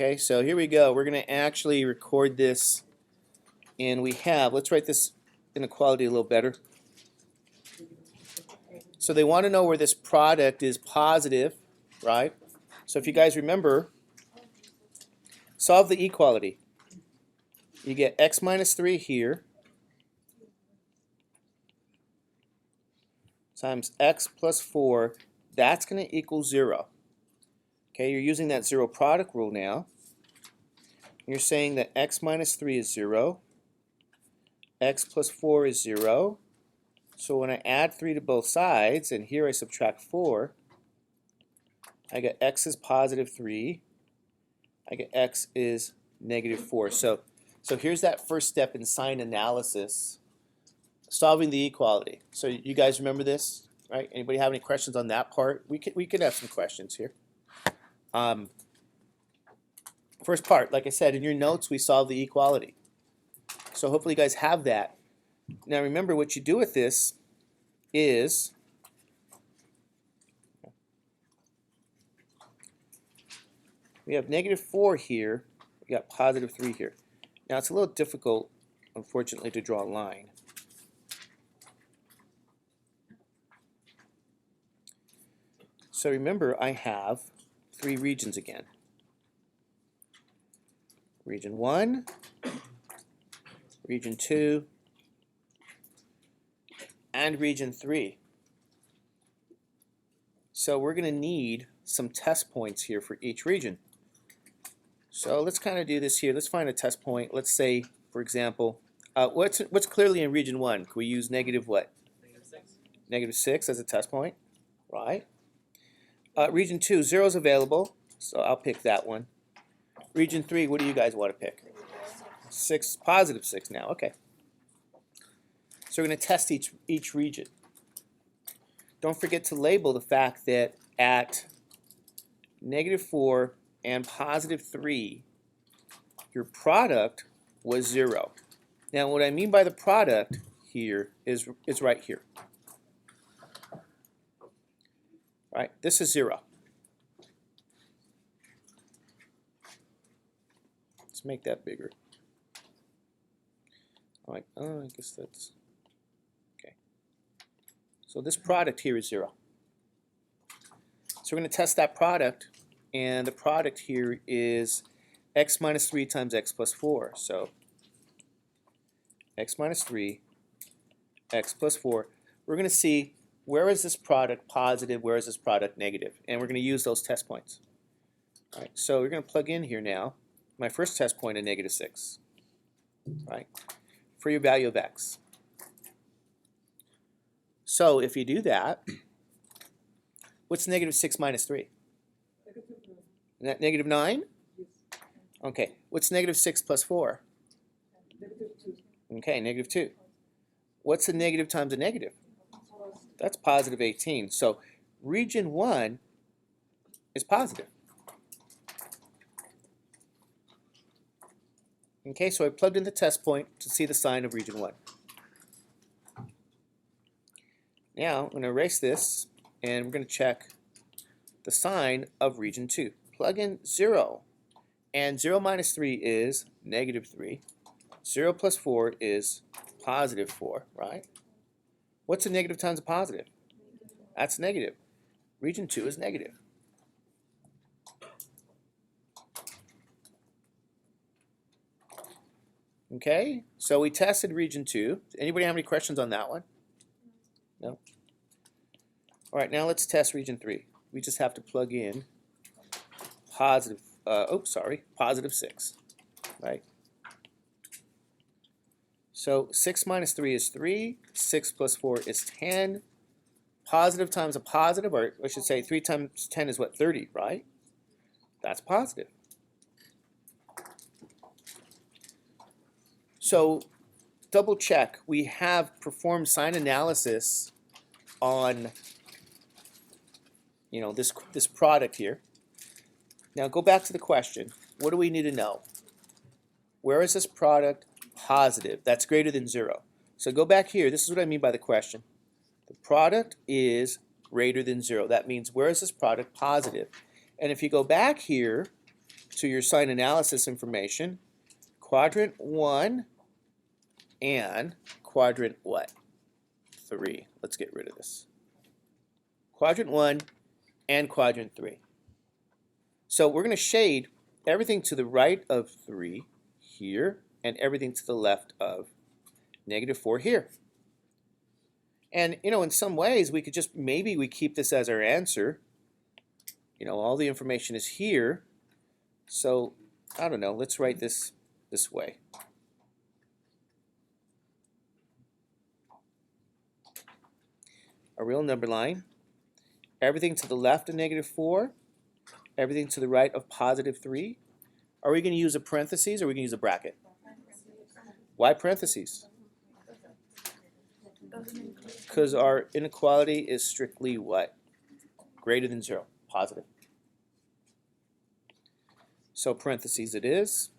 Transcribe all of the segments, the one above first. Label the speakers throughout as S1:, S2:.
S1: Okay, so here we go. We're going to actually record this, and we have, let's write this inequality a little better. So they want to know where this product is positive, right? So if you guys remember, solve the equality. You get x minus 3 here times x plus 4. That's going to equal 0. Okay, you're using that zero product rule now. You're saying that x minus 3 is 0. X plus 4 is 0. So when I add 3 to both sides, and here I subtract 4, I get x is positive 3. I get x is negative 4. So here's that first step in sign analysis, solving the equality. So you guys remember this, right? Anybody have any questions on that part? We could have some questions here. First part, like I said, in your notes, we solved the equality. So hopefully you guys have that. Now remember, what you do with this is we have negative 4 here. We got positive 3 here. Now it's a little difficult, unfortunately, to draw a line. So remember, I have 3 regions again. Region 1, region 2, and region 3. So we're going to need some test points here for each region. So let's kind of do this here. Let's find a test point. Let's say, for example, what's clearly in region 1? Can we use negative what?
S2: Negative 6.
S1: Negative 6 as a test point, right? Region 2, 0 is available, so I'll pick that one. Region 3, what do you guys want to pick? 6, positive 6 now, okay. So we're going to test each region. Don't forget to label the fact that at negative 4 and positive 3, your product was 0. Now what I mean by the product here is right here. Right, this is 0. Let's make that bigger. All right, I guess that's okay. So this product here is 0. So we're going to test that product, and the product here is x minus 3 times x plus 4. So x minus 3, x plus 4. We're going to see where is this product positive, where is this product negative, and we're going to use those test points. All right, so we're going to plug in here now my first test point of negative 6, right, for your value of x. So if you do that, what's negative 6 minus 3? Isn't that negative 9? Okay, what's negative 6 plus 4? Okay, negative 2. What's a negative times a negative? That's positive 18. So region 1 is positive. Okay, so I plugged in the test point to see the sign of region 1. Now I'm going to erase this, and we're going to check the sign of region 2. Plug in 0, and 0 minus 3 is negative 3. 0 plus 4 is positive 4, right? What's a negative times a positive? That's negative. Region 2 is negative. Okay, so we tested region 2. Anybody have any questions on that one? No? All right, now let's test region 3. We just have to plug in positive, positive 6, right? So 6 minus 3 is 3, 6 plus 4 is 10. Positive times a positive, or I should say 3 times 10 is what, 30, right? That's positive. So double check, we have performed sign analysis on, you know, this product here. Now go back to the question. What do we need to know? Where is this product positive? That's greater than 0. So go back here. This is what I mean by the question. The product is greater than 0. That means where is this product positive? And if you go back here to your sign analysis information, quadrant 1 and quadrant what? 3. Let's get rid of this. Quadrant 1 and quadrant 3. So we're going to shade everything to the right of 3 here and everything to the left of -4 here. And, in some ways we could just, maybe we keep this as our answer. All the information is here. So, I don't know, let's write this way. A real number line. Everything to the left of -4, everything to the right of +3. Are we going to use a parentheses or are we going to use a bracket? Why parentheses? Because our inequality is strictly what? Greater than 0, positive. So parentheses it is.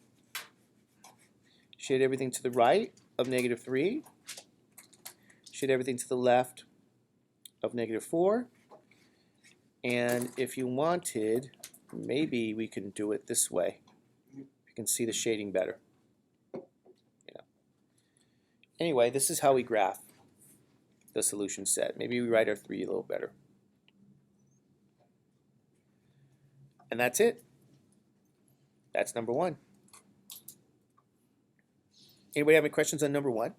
S1: Shade everything to the right of -3. Shade everything to the left of -4. And if you wanted, maybe we can do it this way. You can see the shading better. Anyway, this is how we graph the solution set. Maybe we write our 3 a little better. And that's it. That's number 1. Anybody have any questions on number 1?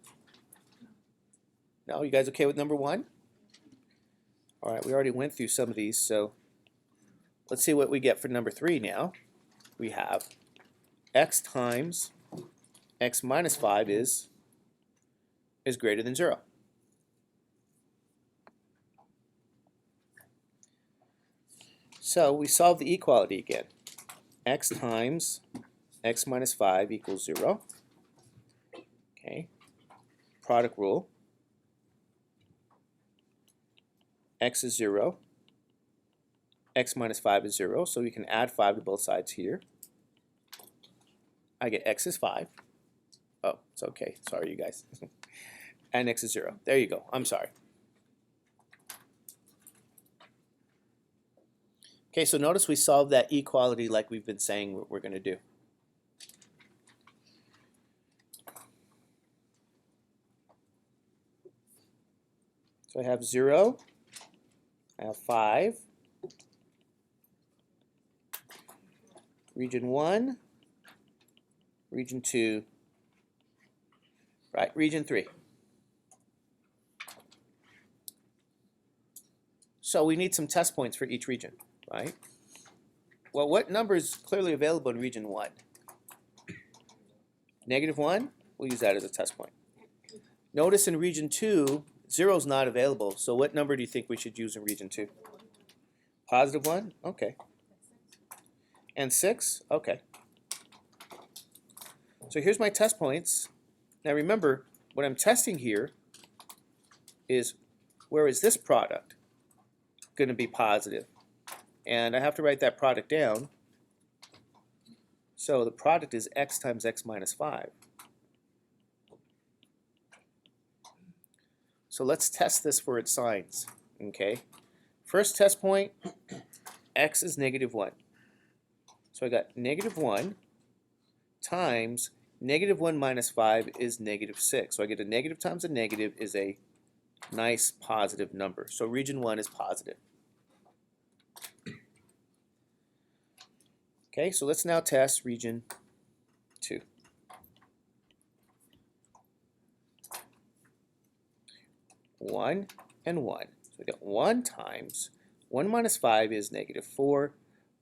S1: No? You guys okay with number 1? All right, we already went through some of these, so let's see what we get for number 3 now. We have x times x minus 5 is greater than 0. So we solve the equality again. X times x minus 5 equals 0. Okay. Product rule. X is 0. X minus 5 is 0, so we can add 5 to both sides here. I get x is 5. Oh, it's okay. Sorry, you guys. And x is 0. There you go. I'm sorry. Okay, so notice we solved that equality like we've been saying what we're going to do. So I have 0. I have 5. Region 1. Region 2. Right, region 3. So we need some test points for each region, right? Well, what number is clearly available in region 1? -1? We'll use that as a test point. Notice in region 2, 0 is not available. So what number do you think we should use in region 2? +1? Okay. And 6? Okay. So here's my test points. Now remember, what I'm testing here is where is this product going to be positive? And I have to write that product down. So the product is x times x minus 5. So let's test this for its signs. Okay. First test point, x is -1. So I got -1 times -1 minus 5 is -6. So I get a negative times a negative is a nice positive number. So region 1 is positive. Okay, so let's now test region 2. One and 1. So we got 1 times 1 minus 5 is -4.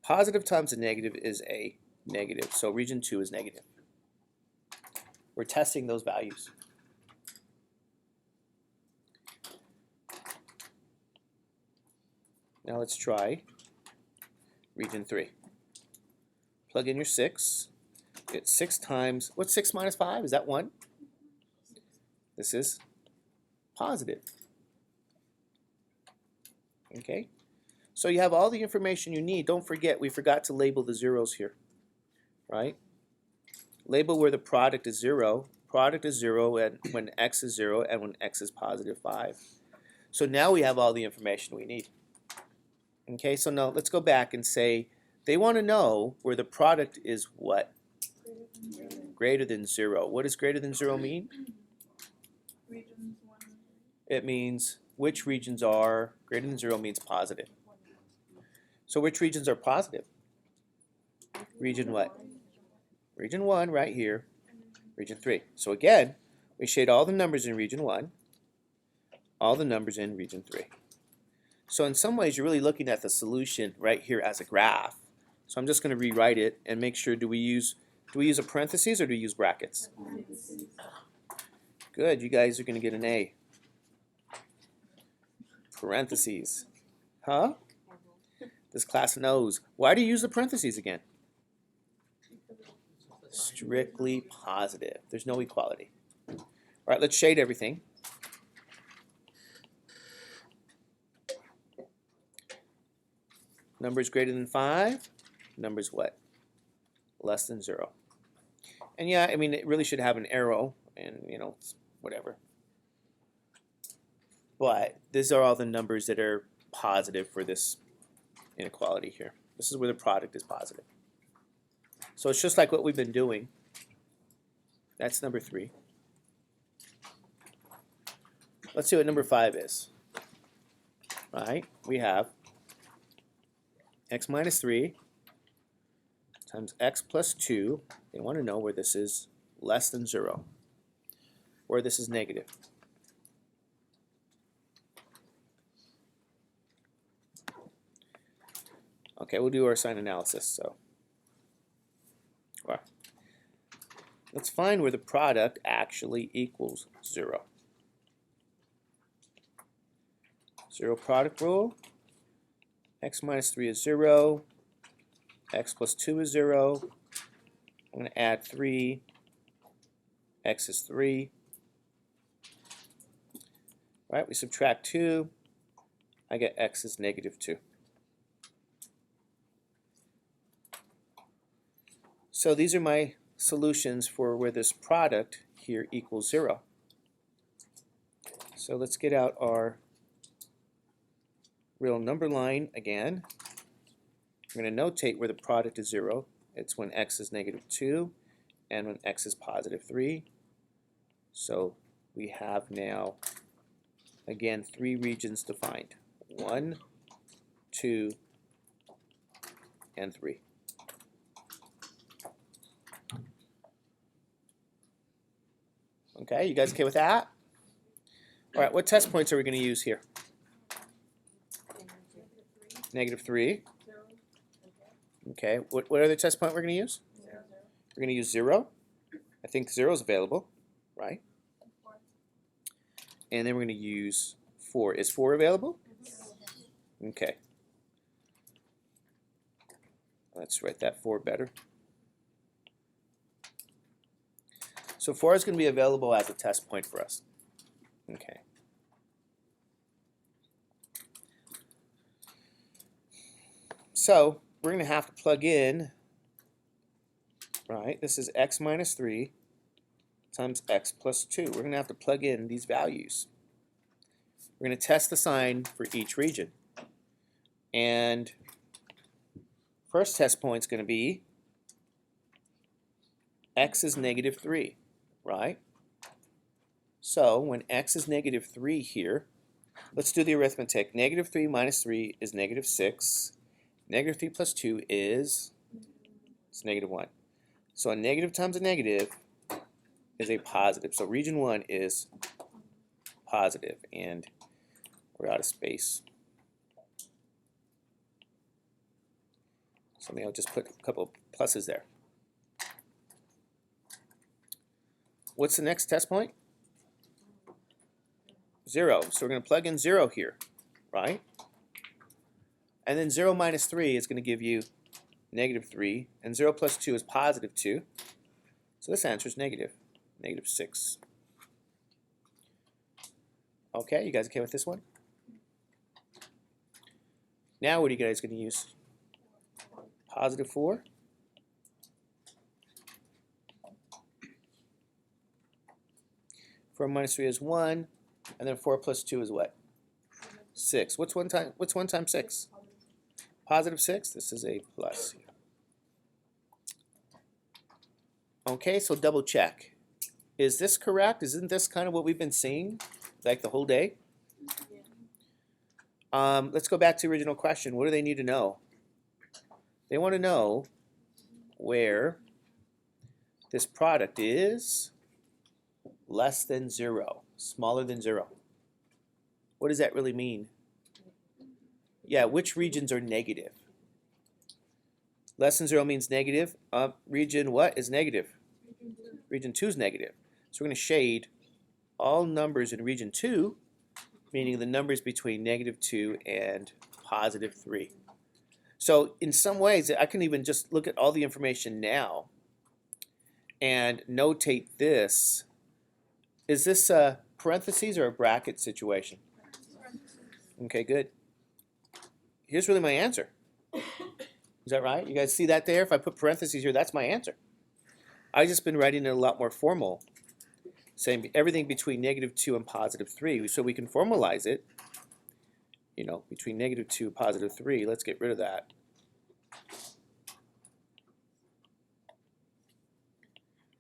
S1: Positive times a negative is a negative. So region 2 is negative. We're testing those values. Now let's try region 3. Plug in your 6. Get 6 times, what's 6 minus 5? Is that 1? This is positive. Okay? So you have all the information you need. Don't forget, we forgot to label the zeros here. Right? Label where the product is 0. Product is 0 and when x is 0 and when x is +5. So now we have all the information we need. Okay, so now let's go back and say They want to know where the product is what? Greater than 0. What does greater than 0 mean?
S2: Regions 1 and 3.
S1: It means which regions are greater than 0 means positive. So which regions are positive? Region what? Region 1 right here. Region 3. So again, we shade all the numbers in region 1, all the numbers in region 3. So in some ways, you're really looking at the solution right here as a graph. So I'm just going to rewrite it and make sure, do we use a parentheses or do we use brackets? Good, you guys are going to get an A. Parentheses. Huh? This class knows. Why do you use the parentheses again? Strictly positive. There's no equality. All right, let's shade everything. Numbers greater than 5. Numbers what? Less than 0. And yeah, I mean, it really should have an arrow and, you know, whatever. But these are all the numbers that are positive for this inequality here. This is where the product is positive. So it's just like what we've been doing. That's number 3. Let's see what number 5 is. All right, we have x minus 3 times x plus 2. They want to know where this is less than 0, where this is negative. Okay, we'll do our sign analysis. So, well, let's find where the product actually equals 0. 0 product rule. X minus 3 is 0. X plus 2 is 0. I'm going to add 3. X is 3. All right, we subtract 2. I get x is negative 2. So these are my solutions for where this product here equals 0. So let's get out our real number line again. I'm going to notate where the product is 0. It's when x is negative 2 and when x is positive 3. So we have now, again, 3 regions defined. 1, 2, and 3. Okay, you guys okay with that? All right, what test points are we going to use here? Negative 3. Okay, what other test point we're going to use? We're going to use 0. I think 0 is available, right? And then we're going to use 4. Is 4 available? Okay. Let's write that 4 better. So 4 is going to be available as a test point for us. Okay. So we're going to have to plug in, right? This is x minus 3 times x plus 2. We're going to have to plug in these values. We're going to test the sign for each region. And first test point is going to be x is negative 3, right? So when x is negative 3 here, let's do the arithmetic. Negative 3 minus 3 is negative 6. Negative 3 plus 2 is negative 1. So a negative times a negative is a positive. So region 1 is positive, and we're out of space. So maybe I'll just put a couple of pluses there. What's the next test point? 0. So we're going to plug in 0 here, right? And then 0 minus 3 is going to give you negative 3, and 0 plus 2 is positive 2. So this answer is negative 6. Okay, you guys okay with this one? Now what are you guys going to use? Positive 4. Four minus 3 is 1, and then 4 plus 2 is what? 6. What's 1 times 6? Positive 6, this is a plus. Okay, so double check. Is this correct? Isn't this kind of what we've been seeing like the whole day? Let's go back to the original question. What do they need to know? They want to know where this product is less than 0, smaller than 0. What does that really mean? Yeah, which regions are negative? Less than 0 means negative. Region what is negative? Region 2 is negative. So we're going to shade all numbers in region 2, meaning the numbers between -2 and +3. So in some ways, I can even just look at all the information now and notate this. Is this a parentheses or a bracket situation? Okay, good. Here's really my answer. Is that right? You guys see that there? If I put parentheses here, that's my answer. I've just been writing it a lot more formal, saying everything between -2 and +3. So we can formalize it, you know, between -2 and +3. Let's get rid of that.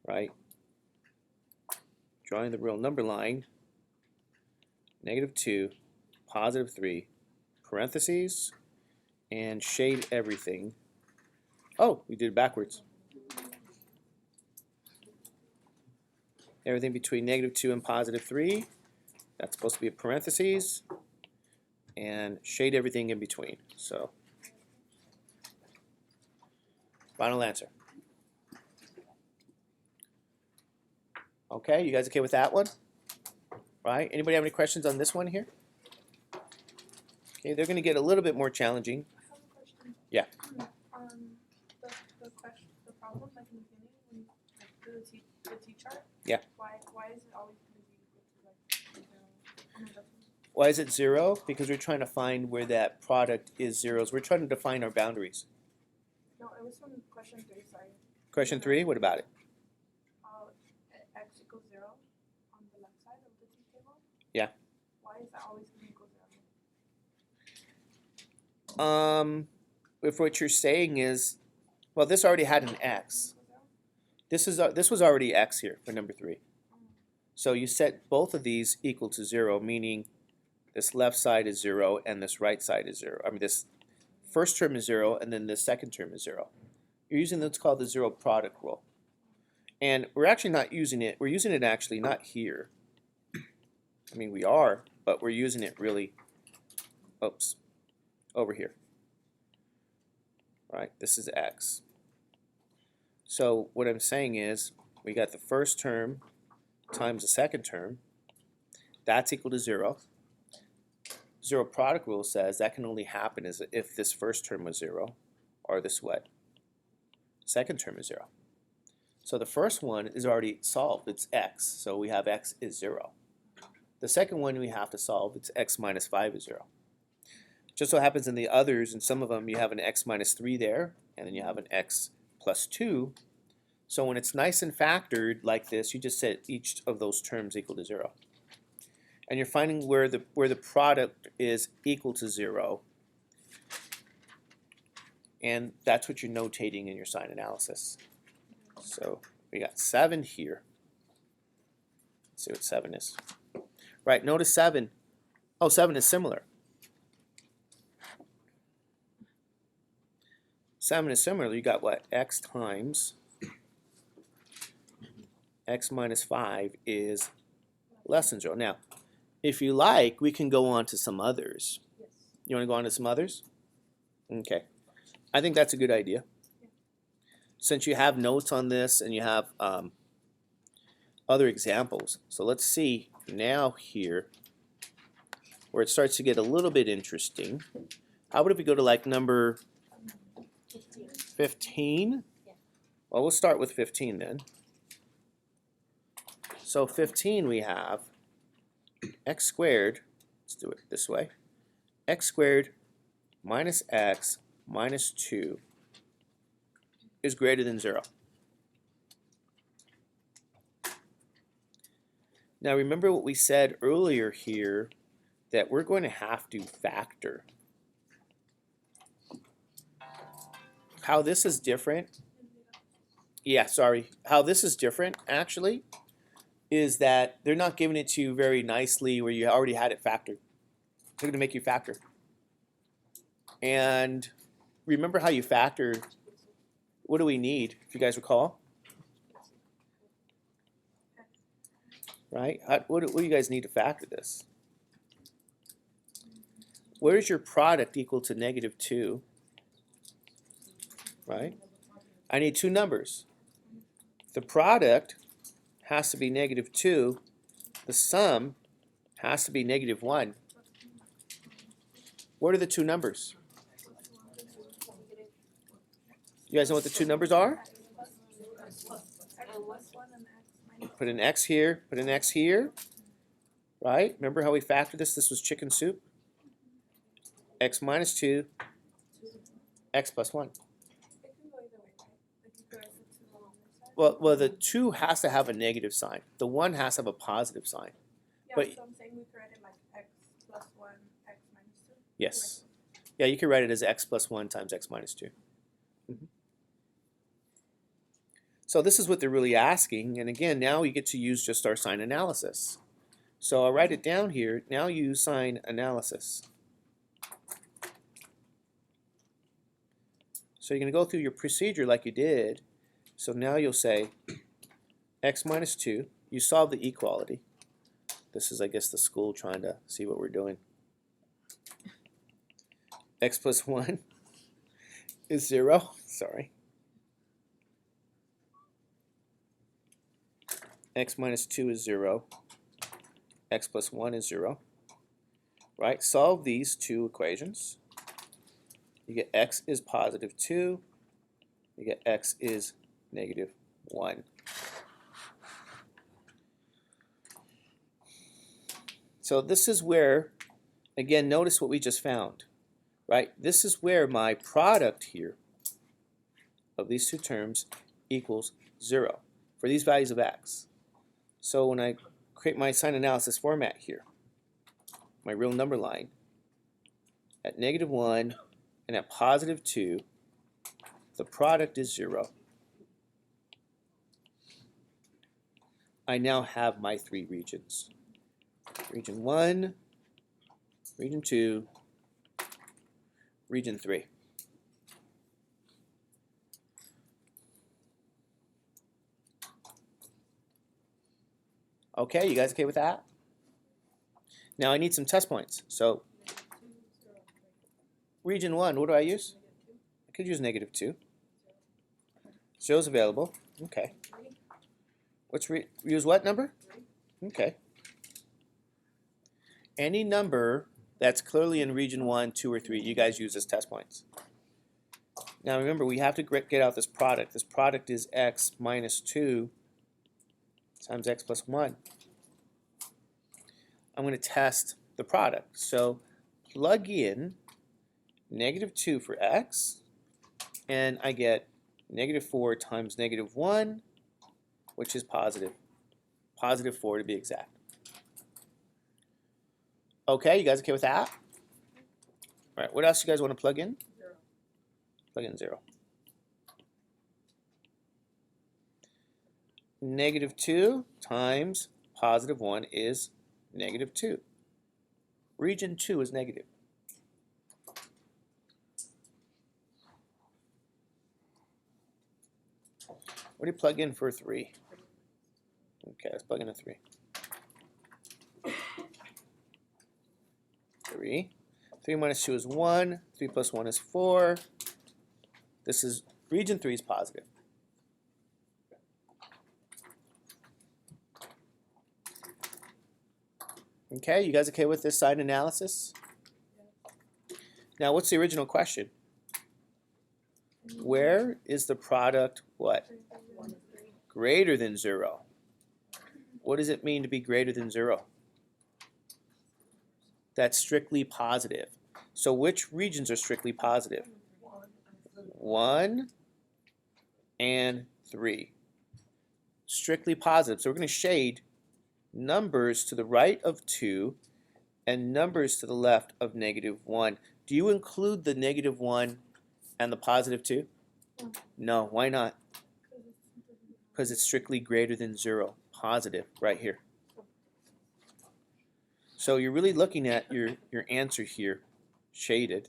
S1: Right? Drawing the real number line, -2, +3, parentheses, and shade everything. Oh, we did it backwards. Everything between -2 and +3, that's supposed to be a parentheses, and shade everything in between. So, final answer. Okay, you guys okay with that one? Right? Anybody have any questions on this one here? Okay, they're going to get a little bit more challenging.
S2: I have a question.
S1: Yeah.
S2: The question, the problem, like in the beginning, when you like do the t-chart.
S1: Yeah.
S2: Why is it always going to be equal to like 0?
S1: Why is it 0? Because we're trying to find where that product is zeros. We're trying to define our boundaries.
S2: No, it was from question 3. Sorry.
S1: Question 3, what about it?
S2: X equals 0 on the left side of the t table.
S1: Yeah.
S2: Why is that always going to equal 0?
S1: If what you're saying is, well, this already had an x. This was already x here for number 3. So you set both of these equal to 0, meaning this left side is 0 and this right side is 0. I mean, this first term is 0 and then the second term is 0. You're using what's called the zero product rule. And we're actually not using it. We're using it actually not here. I mean, we are, but we're using it really, oops, over here. Right, this is x. So what I'm saying is we got the first term times the second term. That's equal to 0. Zero product rule says that can only happen if this first term was 0 or this what? Second term is 0. So the first one is already solved. It's x. So we have x is 0. The second one we have to solve, it's x minus 5 is 0. Just so happens in the others, in some of them, you have an x minus 3 there, and then you have an x plus 2. So when it's nice and factored like this, you just set each of those terms equal to 0. And you're finding where the product is equal to 0. And that's what you're notating in your sign analysis. So we got 7 here. Let's see what 7 is. Right, notice 7. Oh, 7 is similar. 7 is similar. You got what? X times x minus 5 is less than 0. Now, if you like, we can go on to some others.
S2: Yes.
S1: You want to go on to some others? Okay. I think that's a good idea. Since you have notes on this and you have other examples. So let's see now here where it starts to get a little bit interesting. How about if we go to like number 15?
S2: Yeah.
S1: Well, we'll start with 15 then. So 15 we have x squared, let's do it this way, x squared minus x minus 2 is greater than 0. Now remember what we said earlier here, that we're going to have to factor. how this is different, yeah, sorry, how this is different actually is that they're not giving it to you very nicely where you already had it factored. They're going to make you factor. And remember how you factor, what do we need, if you guys recall? Right? What do you guys need to factor this? Where is your product equal to -2? Right? I need two numbers. The product has to be -2. The sum has to be -1. What are the two numbers? You guys know what the two numbers are? Put an x here, put an x here. Right? Remember how we factored this? This was chicken soup. X minus 2, x plus 1. Well, the 2 has to have a negative sign. The 1 has to have a positive sign.
S2: Yeah,
S1: But
S2: so I'm saying we could write it like x plus 1, x minus 2.
S1: yes. Yeah, you can write it as x plus 1 times x minus 2. So this is what they're really asking. And again, now we get to use just our sign analysis. So I'll write it down here. Now use sign analysis. So you're going to go through your procedure like you did. So now you'll say x minus 2. You solve the equality. This is, I guess, the school trying to see what we're doing. X plus 1 is 0. Sorry. X minus 2 is 0. X plus 1 is 0. Right? Solve these two equations. You get x is positive 2. You get x is negative 1. So this is where, again, notice what we just found. Right? This is where my product here of these two terms equals 0 for these values of x. So when I create my sign analysis format here, my real number line, at -1 and at positive 2, the product is 0. I now have my three regions. Region 1, region 2, region 3. Okay, you guys okay with that? Now I need some test points. So region 1, what do I use? I could use -2. 0 is available. Okay. Use what number? Okay. Any number that's clearly in region 1, 2, or 3, you guys use as test points. Now remember, we have to get out this product. This product is x minus 2 times x plus 1. I'm going to test the product. So plug in -2 for x, and I get -4 times -1, which is positive. Positive 4 to be exact. Okay, you guys okay with that? All right, what else you guys want to plug in?
S2: 0.
S1: Plug in 0. -2 times positive 1 is -2. Region 2 is negative. What do you plug in for 3? Okay, let's plug in a 3. 3. 3 minus 2 is 1. 3 plus 1 is 4. This is, region 3 is positive. Okay, you guys okay with this sign analysis? Now, what's the original question? Where is the product what? Greater than 0. What does it mean to be greater than 0? That's strictly positive. So which regions are strictly positive? 1 and 3. Strictly positive. So we're going to shade numbers to the right of 2 and numbers to the left of -1. Do you include the -1 and the positive 2? No, why not? Because it's strictly greater than 0, positive, right here. So you're really looking at your answer here, shaded.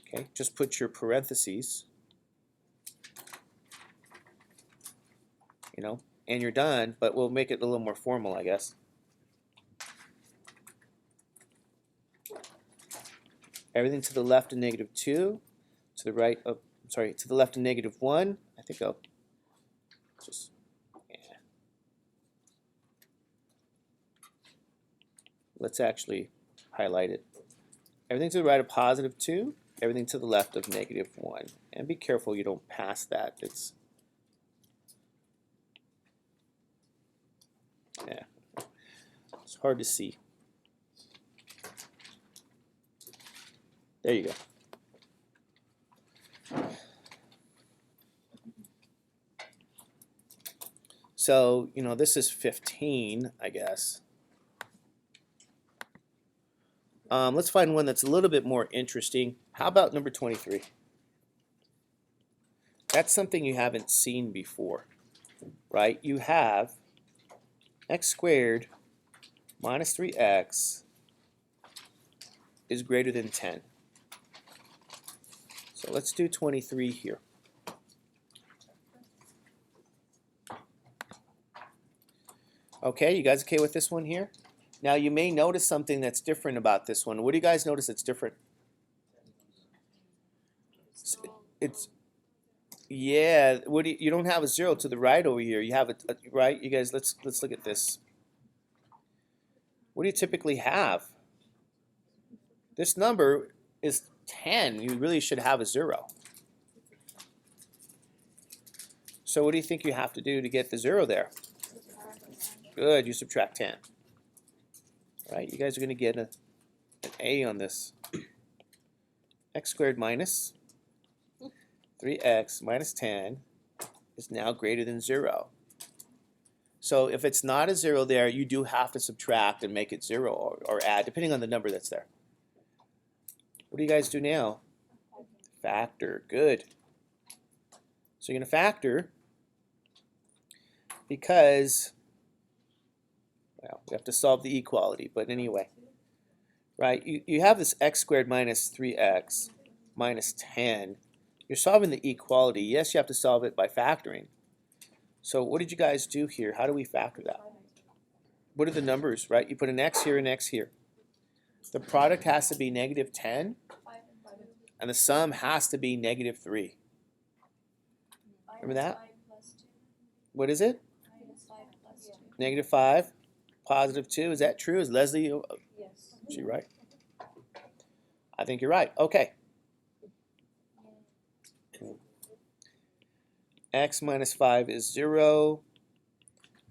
S1: Okay, just put your parentheses, you know, and you're done, but we'll make it a little more formal, I guess. Everything to the left of -2, to the right of, sorry, to the left of -1. I think I'll just, yeah. Let's actually highlight it. Everything to the right of +2, everything to the left of -1. And be careful you don't pass that. It's, yeah, it's hard to see. There you go. So, you know, this is 15, I guess. Let's find one that's a little bit more interesting. How about number 23? That's something you haven't seen before, right? You have x squared minus 3x is greater than 10. So let's do 23 here. Okay, you guys okay with this one here? Now you may notice something that's different about this one. What do you guys notice that's different? It's yeah. What do you don't have a 0 to the right over here. You have a right. You guys, let's look at this. What do you typically have? This number is 10. You really should have a 0. So what do you think you have to do to get the 0 there? Good. You subtract 10. Right? You guys are going to get an A on this. X squared minus 3x minus 10 is now greater than 0. So if it's not a 0 there, you do have to subtract and make it 0 or add, depending on the number that's there. What do you guys do now? Factor. Good. So you're going to factor because, well, we have to solve the equality, but anyway. Right, you have this x squared minus 3x minus 10. You're solving the equality. Yes, you have to solve it by factoring. So what did you guys do here? How do we factor that? What are the numbers, right? You put an x here and x here. The product has to be -10, and the sum has to be -3. Remember that? What is it? -5, +2. Is that true? Is Leslie?
S2: Yes.
S1: Is she right? I think you're right. Okay. X minus 5 is 0.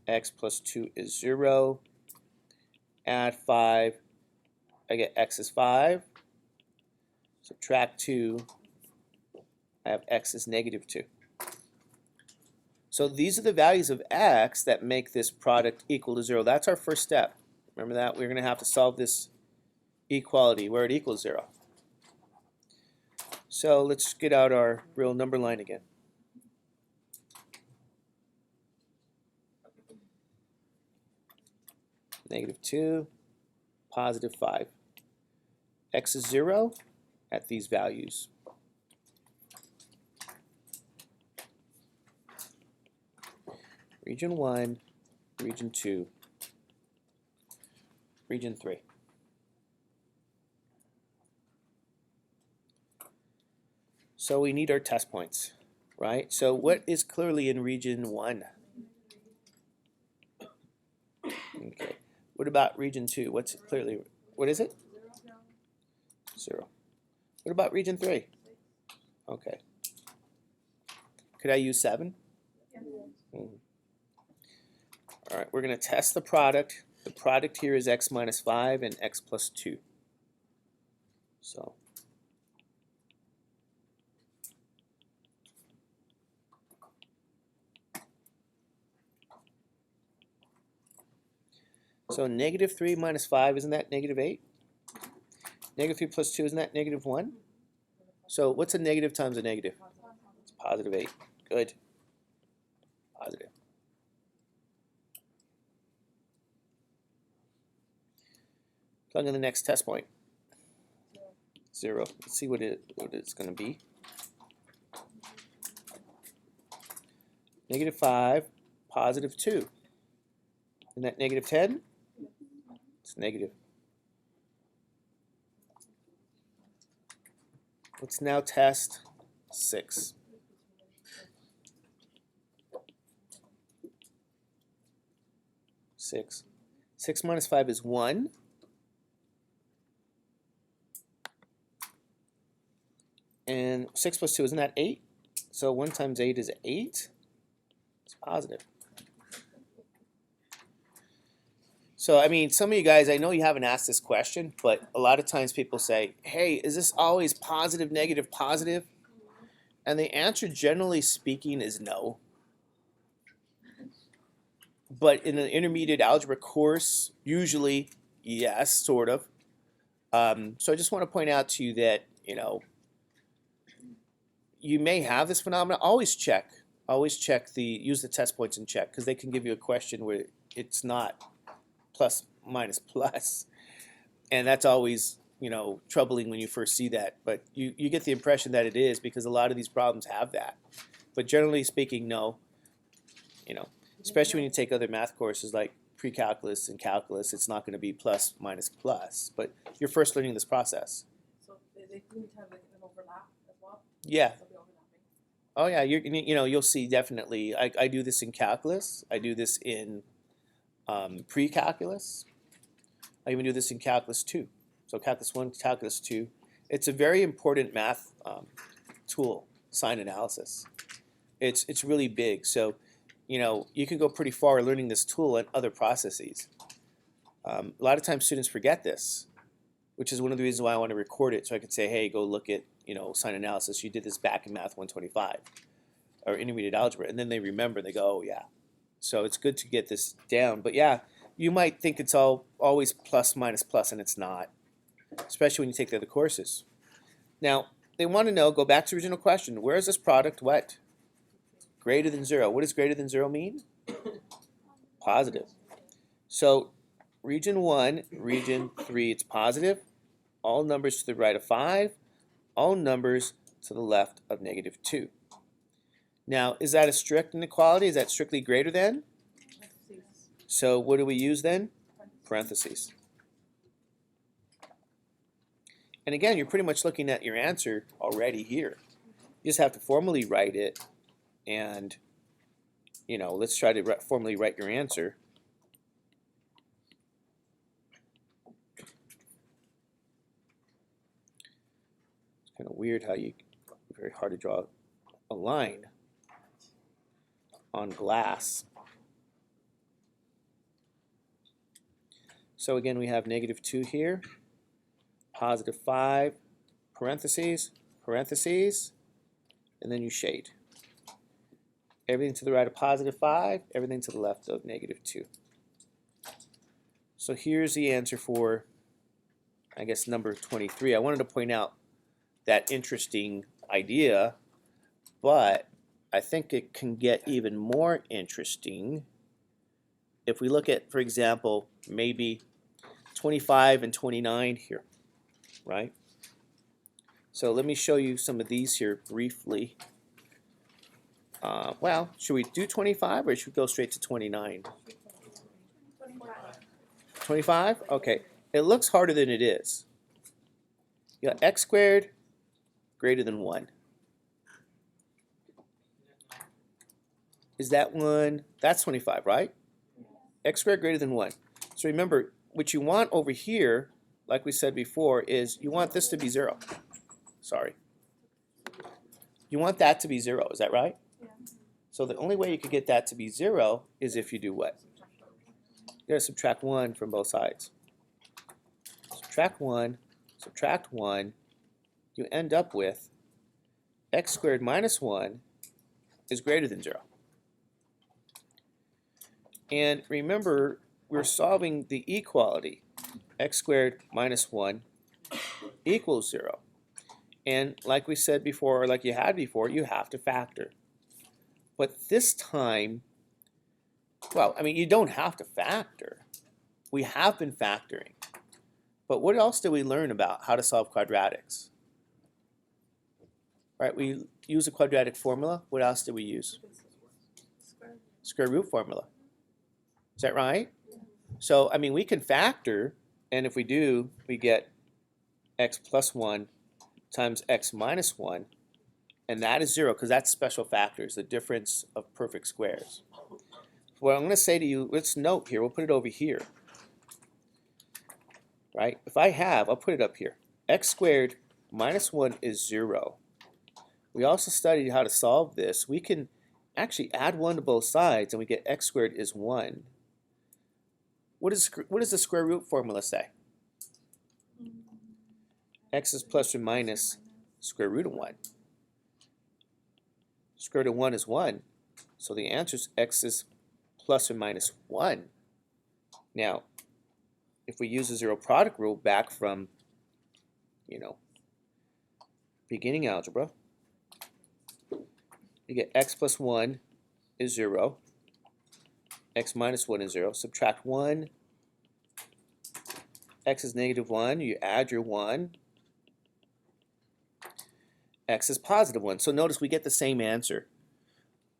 S1: X plus 2 is 0. Add 5. I get x is 5. Subtract 2. I have x is -2. So these are the values of x that make this product equal to 0. That's our first step. Remember that? We're going to have to solve this equality where it equals 0. So let's get out our real number line again. -2, +5. X is 0 at these values. Region 1, region 2, region 3. So we need our test points, right? So what is clearly in region 1? Okay. What about region 2? What's clearly, what is it? 0. What about region 3? Okay. Could I use 7? All right, we're going to test the product. The product here is x minus 5 and x plus 2. So -3 minus 5, isn't that -8? -3 plus 2, isn't that -1? So what's a negative times a negative? It's positive 8. Good. Positive. Plug in the next test point. 0. Let's see what it's going to be. Negative 5, positive 2. Isn't that negative 10? It's negative. Let's now test 6. Six minus 5 is 1. And 6 plus 2, isn't that 8? So 1 times 8 is 8. It's positive. So, I mean, some of you guys, I know you haven't asked this question, but a lot of times people say, hey, is this always positive, negative, positive? And the answer, generally speaking, is no. But in an intermediate algebra course, usually, yes, sort of. So I just want to point out to you that, you know, you may have this phenomenon. Always check. Use the test points and check, because they can give you a question where it's not plus, minus, plus. And that's always, you know, troubling when you first see that. But you get the impression that it is, because a lot of these problems have that. But generally speaking, no. You know, especially when you take other math courses like pre-calculus and calculus, it's not going to be plus, minus, plus. But you're first learning this process.
S2: So they do have like an overlap as well?
S1: Yeah.
S2: They'll be overlapping.
S1: Oh yeah, you know, you'll see definitely. I do this in calculus. I do this in pre-calculus. I even do this in calculus 2. So calculus 1, calculus 2. It's a very important math tool, sign analysis. It's really big. So, you know, you can go pretty far learning this tool and other processes. A lot of times students forget this, which is one of the reasons why I want to record it, so I could say, hey, go look at, you know, sign analysis. You did this back in Math 125 or intermediate algebra, and then they remember. They go, oh yeah. So it's good to get this down. But yeah, you might think it's always plus, minus, plus, and it's not, especially when you take the other courses. Now, they want to know, go back to the original question, where is this product what? Greater than 0. What does greater than 0 mean? Positive. So region 1, region 3, it's positive. All numbers to the right of 5. All numbers to the left of negative 2. Now, is that a strict inequality? Is that strictly greater than? So what do we use then? Parentheses. And again, you're pretty much looking at your answer already here. You just have to formally write it, and, you know, let's try to formally write your answer. It's kind of weird how very hard to draw a line on glass. So again, we have negative 2 here, positive 5, parentheses, parentheses, and then you shade. Everything to the right of positive 5, everything to the left of negative 2. So here's the answer for, I guess, number 23. I wanted to point out that interesting idea, but I think it can get even more interesting if we look at, for example, maybe 25 and 29 here, right? So let me show you some of these here briefly. Well, should we do 25 or should we go straight to 29? 25? Okay. It looks harder than it is. You got x squared greater than 1. Is that one? That's 25, right? X squared greater than 1. So remember, what you want over here, like we said before, is you want this to be 0. Sorry. You want that to be 0, is that right?
S2: Yeah.
S1: So the only way you could get that to be 0 is if you do what? You gotta subtract 1 from both sides. Subtract 1, subtract 1, you end up with x squared minus 1 is greater than 0. And remember, we're solving the equality. X squared minus 1 equals 0. And like we said before, or like you had before, you have to factor. But this time, well, I mean, you don't have to factor. We have been factoring. But what else did we learn about how to solve quadratics? Right, we use a quadratic formula. What else did we use? Square root formula. Is that right? So, I mean, we can factor, and if we do, we get x plus 1 times x minus 1, and that is 0 because that's special factors, the difference of perfect squares. What I'm going to say to you, let's note here, we'll put it over here. Right? If I have, I'll put it up here. X squared minus 1 is 0. We also studied how to solve this. We can actually add 1 to both sides, and we get x squared is 1. What does the square root formula say? X is plus or minus square root of 1. Square root of 1 is 1. So the answer is x is plus or minus 1. Now, if we use the zero product rule back from, beginning algebra, you get x plus 1 is 0. X minus 1 is 0. Subtract 1. X is negative 1. You add your 1. X is positive 1. So notice we get the same answer.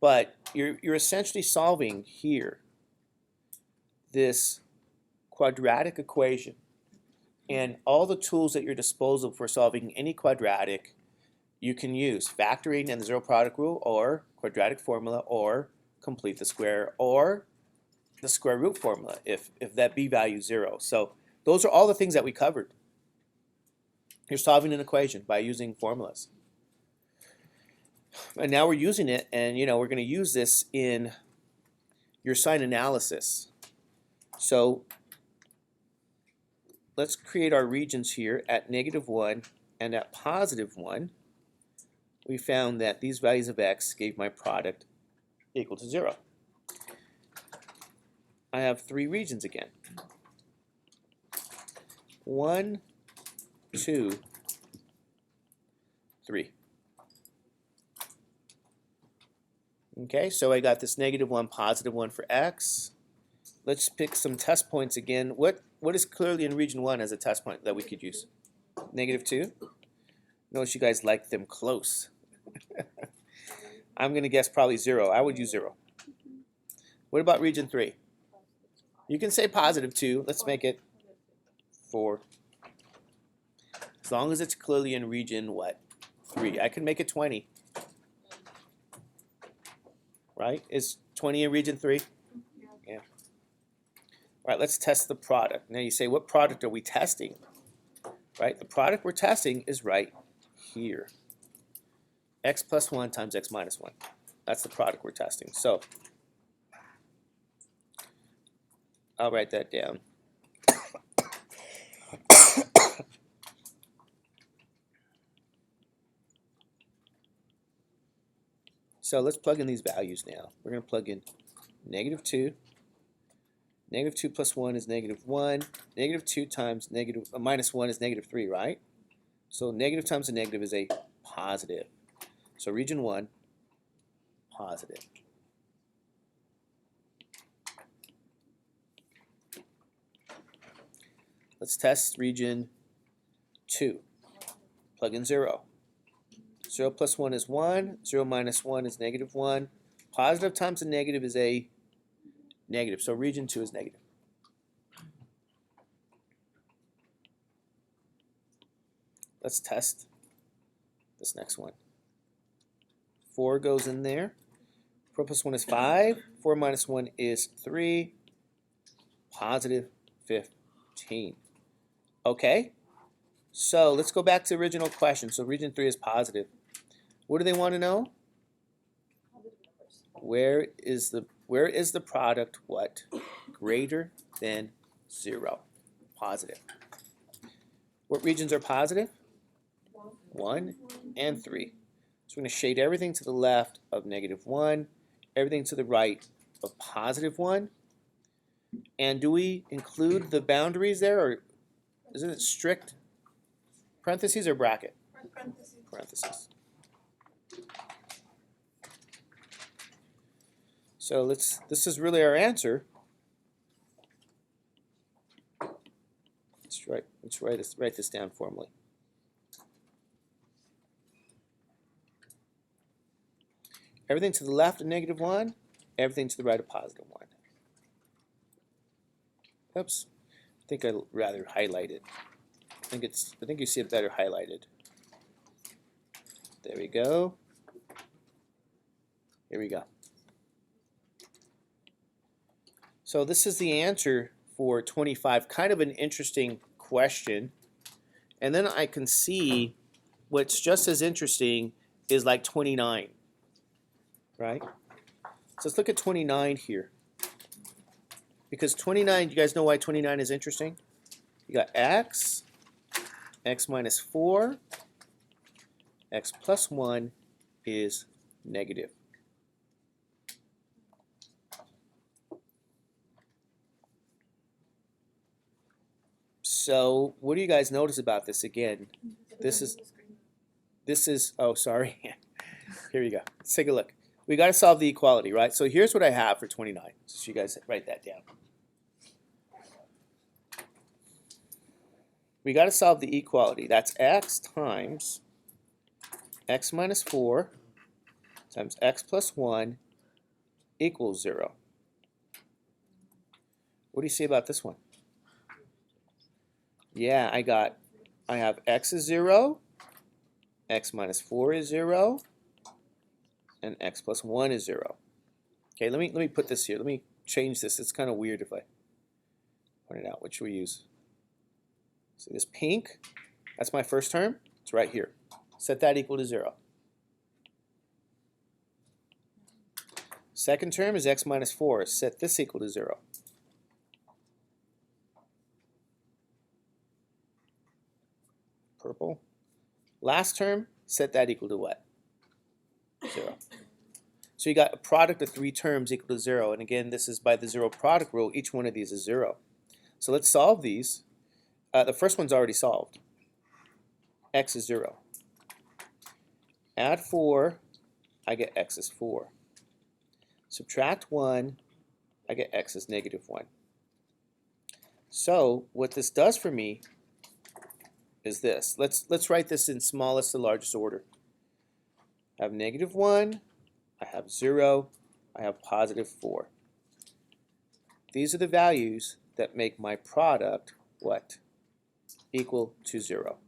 S1: But you're essentially solving here this quadratic equation. And all the tools at your disposal for solving any quadratic you can use. Factoring and the zero product rule, or quadratic formula, or complete the square, or the square root formula if that b value is 0. So those are all the things that we covered. You're solving an equation by using formulas. And now we're using it, and we're going to use this in your sign analysis. So let's create our regions here at -1 and at +1. We found that these values of x gave my product equal to 0. I have 3 regions again. 1, 2, 3. Okay, so I got this -1, +1 for x. Let's pick some test points again. What is clearly in region 1 as a test point that we could use? -2? Notice you guys like them close. I'm going to guess probably 0. I would use 0. What about region 3? You can say +2. Let's make it 4. As long as it's clearly in region what? 3. I can make it 20. Right? Is 20 in region 3? Yeah. All right, let's test the product. Now you say, what product are we testing? Right? The product we're testing is right here. X plus 1 times x minus 1. That's the product we're testing. So I'll write that down. So let's plug in these values now. We're going to plug in -2. -2 plus 1 is -1. -2 times minus 1 is -3, right? So negative times a negative is a positive. So region 1, positive. Let's test region 2. Plug in 0. 0 plus 1 is 1. 0 minus 1 is -1. Positive times a negative is a negative. So region 2 is negative. Let's test this next one. 4 goes in there. 4 plus 1 is 5. 4 minus 1 is 3. Positive 15. Okay, so let's go back to the original question. So region 3 is positive. What do they want to know? Where is the product what? Greater than 0. Positive. What regions are positive? 1 and 3. So we're going to shade everything to the left of -1, everything to the right of +1. And do we include the boundaries there, or isn't it strict parentheses or bracket?
S2: Parentheses.
S1: Parentheses. So this is really our answer. Let's write this down formally. Everything to the left of -1, everything to the right of +1. Oops. I think I'd rather highlight it. I think you see it better highlighted. There we go. Here we go. So this is the answer for 25. Kind of an interesting question. And then I can see what's just as interesting is like 29. Right? So let's look at 29 here. Because 29, you guys know why 29 is interesting? You got x minus 4, x plus 1 is negative. So what do you guys notice about this again? This is, oh, sorry. Here we go. Let's take a look. We got to solve the equality, right? So here's what I have for 29. So you guys write that down. We got to solve the equality. That's x times x minus 4 times x plus 1 equals 0. What do you see about this one? Yeah, I have x is 0, x minus 4 is 0, and x plus 1 is 0. Okay, let me put this here. Let me change this. It's kind of weird if I point it out. What should we use? See this pink? That's my first term. It's right here. Set that equal to 0. Second term is x minus 4. Set this equal to 0. Purple. Last term, set that equal to what? 0. So you got a product of 3 terms equal to 0. And again, this is by the 0 product rule. Each one of these is 0. So let's solve these. The first one's already solved. X is 0. Add 4, I get x is 4. Subtract 1, I get x is negative 1. So what this does for me is this. Let's write this in smallest to largest order. I have negative 1, I have 0, I have positive 4. These are the values that make my product what? Equal to 0.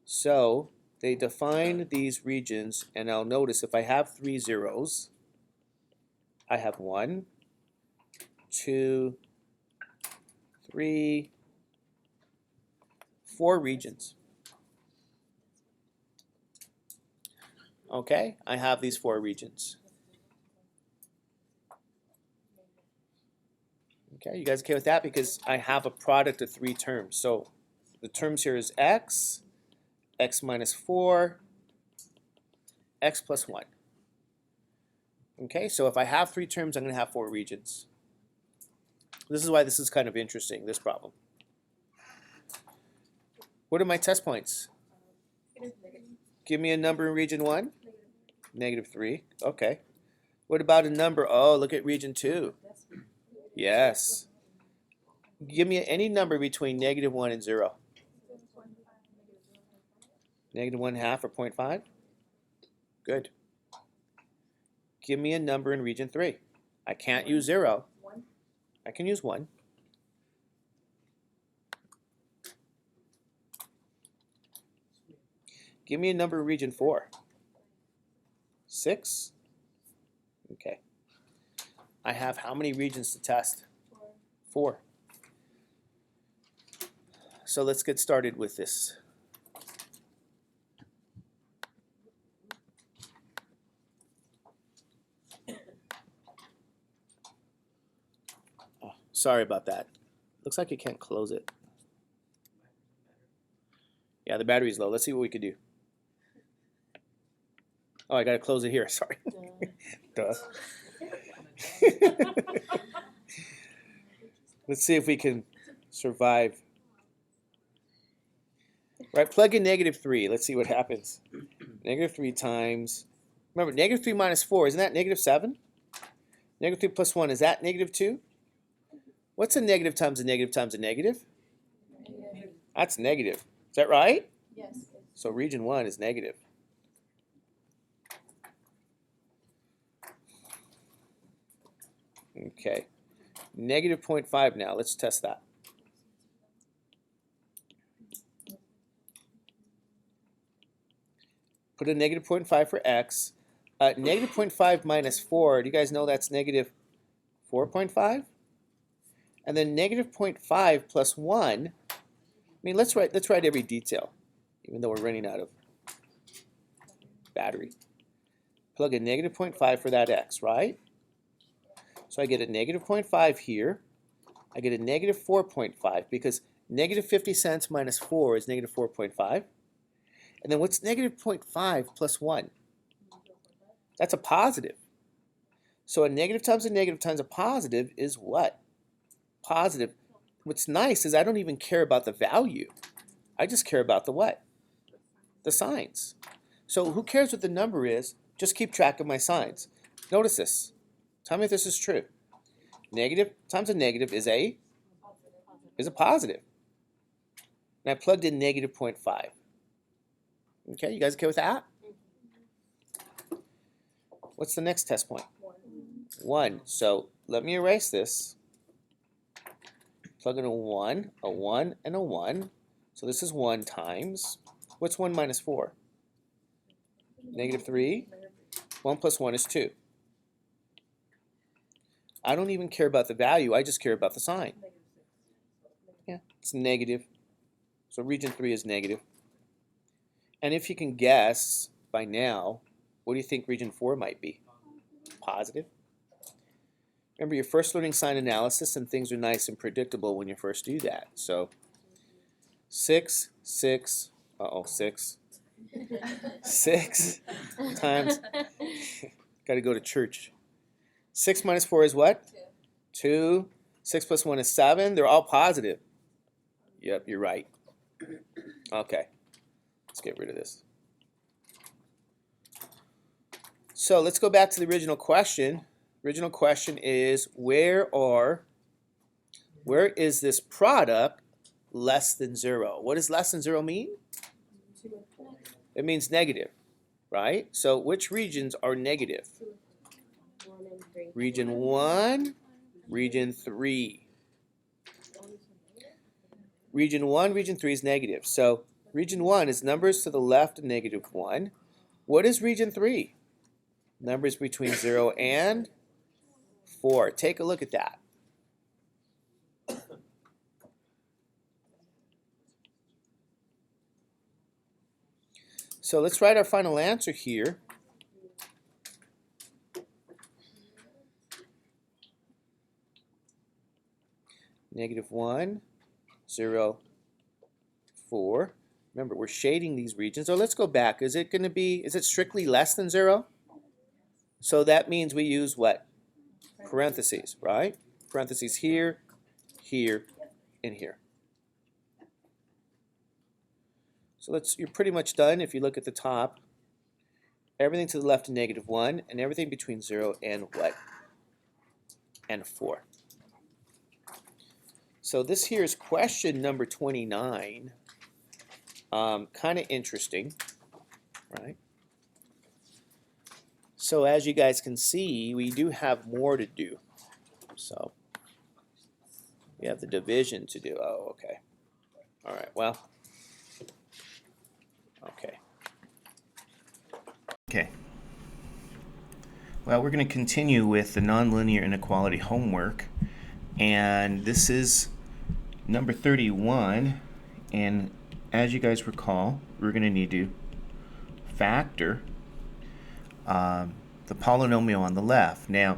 S1: So they define these regions, and I'll notice if I have 3 zeros, I have 1, 2, 3, 4 regions. Okay, I have these 4 regions. Okay, you guys okay with that? Because I have a product of 3 terms. So the terms here is x, x minus 4, x plus 1. Okay, so if I have 3 terms, I'm going to have 4 regions. This is why this is kind of interesting, this problem. What are my test points? Give me a number in region 1. Negative 3. Okay. What about a number? Oh, look at region 2. Yes. Give me any number between negative 1 and 0. Negative 1/2 or 0.5? Good. Give me a number in region 3. I can't use 0. I can use 1. Give me a number in region 4. 6? Okay. I have how many regions to test? 4. So let's get started with this. Oh, sorry about that. Looks like you can't close it. Yeah, the battery's low. Let's see what we could do. Oh, I gotta close it here. Sorry. Duh. Let's see if we can survive. Right, plug in -3. Let's see what happens. -3 times, remember, -3 minus 4, isn't that -7? -3 plus 1, is that -2? What's a negative times a negative times a negative? That's negative. Is that right?
S2: Yes.
S1: So region 1 is negative. Okay. -0.5 now. Let's test that. Put a -0.5 for x. -0.5 minus 4, do you guys know that's -4.5? And then -0.5 plus 1, I mean, let's write every detail, even though we're running out of battery. Plug in -0.5 for that x, right? So I get a -0.5 here. I get a -4.5 because -50 cents minus 4 is -4.5. And then what's -0.5 plus 1? That's a positive. So a negative times a negative times a positive is what? Positive. What's nice is I don't even care about the value. I just care about the what? The signs. So who cares what the number is? Just keep track of my signs. Notice this. Tell me if this is true. Negative times a negative is a positive. And I plugged in -0.5. Okay, you guys okay with that? What's the next test point? 1. So let me erase this. Plug in a 1, and a 1. So this is 1 times. What's 1 minus 4? -3. 1 plus 1 is 2. I don't even care about the value. I just care about the sign. Yeah, it's negative. So region 3 is negative. And if you can guess by now, what do you think region 4 might be? Positive. Remember, you're first learning sign analysis, and things are nice and predictable when you first do that. So 6 times, got to go to church. 6 minus 4 is what? 2. 6 plus 1 is 7. They're all positive. Yep, you're right. Okay, let's get rid of this. So let's go back to the original question. Original question is, where is this product less than 0? What does less than 0 mean? It means negative, right? So which regions are negative? Region 1, region 3. Region 1, region 3 is negative. So region 1 is numbers to the left of -1. What is region 3? Numbers between 0 and 4. Take a look at that. So let's write our final answer here. -1, 0, 4. Remember, we're shading these regions. So let's go back. Is it strictly less than 0? So that means we use what? Parentheses, right? Parentheses here, here, and here. So you're pretty much done if you look at the top. Everything to the left of -1, and everything between 0 and what? And 4. So this here is question number 29. Kind of interesting, right? So as you guys can see, we do have more to do. So we have the division to do. Oh, okay. All right, well, okay. Okay. Well, we're going to continue with the nonlinear inequality homework. And this is number 31. And as you guys recall, we're going to need to factor the polynomial on the left. Now,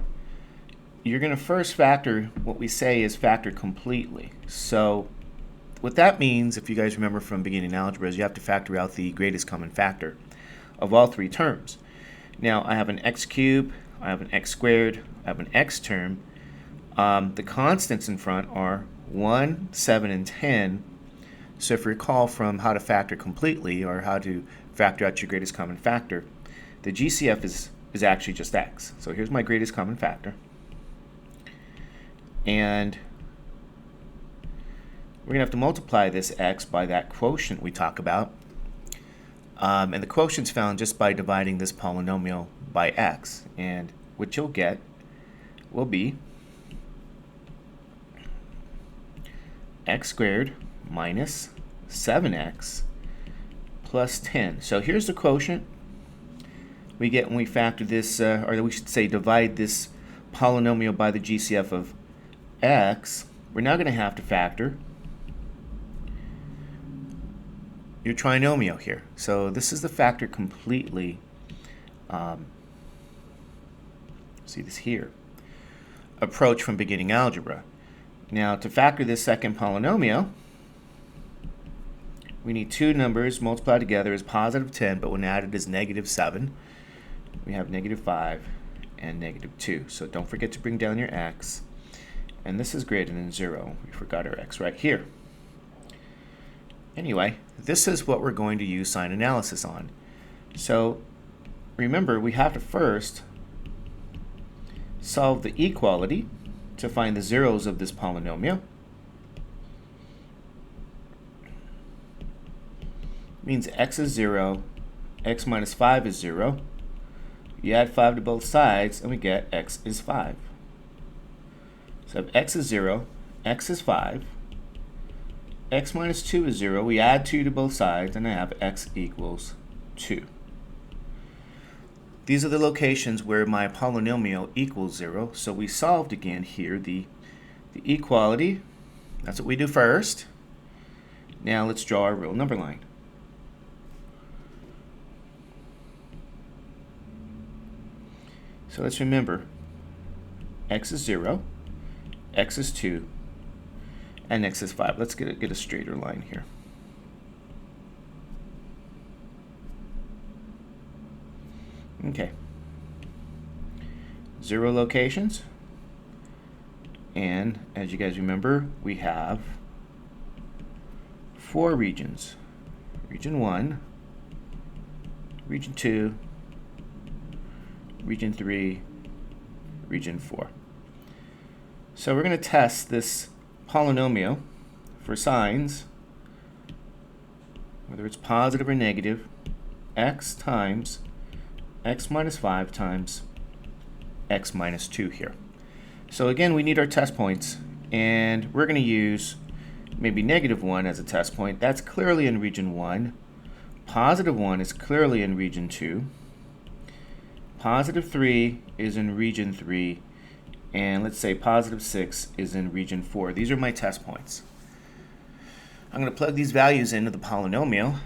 S1: you're going to first factor what we say is factor completely. So what that means, if you guys remember from beginning algebra, is you have to factor out the greatest common factor of all 3 terms. Now, I have an x cubed, I have an x squared, I have an x term. The constants in front are 1, 7, and 10. So if you recall from how to factor completely or how to factor out your greatest common factor, the GCF is actually just x. So here's my greatest common factor. And we're going to have to multiply this x by that quotient we talk about. And the quotient's found just by dividing this polynomial by x. And what you'll get will be x squared minus 7x plus 10. So here's the quotient we get when we factor this, or we should say divide this polynomial by the GCF of x. We're now going to have to factor your trinomial here. So this is the factor completely. See this here. Approach from beginning algebra. Now to factor this second polynomial, we need two numbers multiplied together as positive 10, but when added as negative 7. We have negative 5 and negative 2. So don't forget to bring down your x. And this is greater than 0. We forgot our x right here. Anyway, this is what we're going to use sign analysis on. So remember, we have to first solve the equality to find the zeros of this polynomial. Means x is 0, x minus 5 is 0. You add 5 to both sides and we get x is 5. So if x is 0, x is 5. X minus 2 is 0. We add 2 to both sides, and I have x equals 2. These are the locations where my polynomial equals 0. So we solved again here the equality. That's what we do first. Now let's draw our real number line. So let's remember, x is 0, x is 2, and x is 5. Let's get a straighter line here. Okay. 0 locations. And as you guys remember, we have 4 regions. Region 1, region 2, region 3, region 4. So we're going to test this polynomial for signs, whether it's positive or negative, x times x minus 5 times x minus 2 here. So again, we need our test points, and we're going to use maybe negative 1 as a test point. That's clearly in region 1. Positive 1 is clearly in region 2. Positive 3 is in region 3. And let's say positive 6 is in region 4. These are my test points. I'm going to plug these values into the polynomial,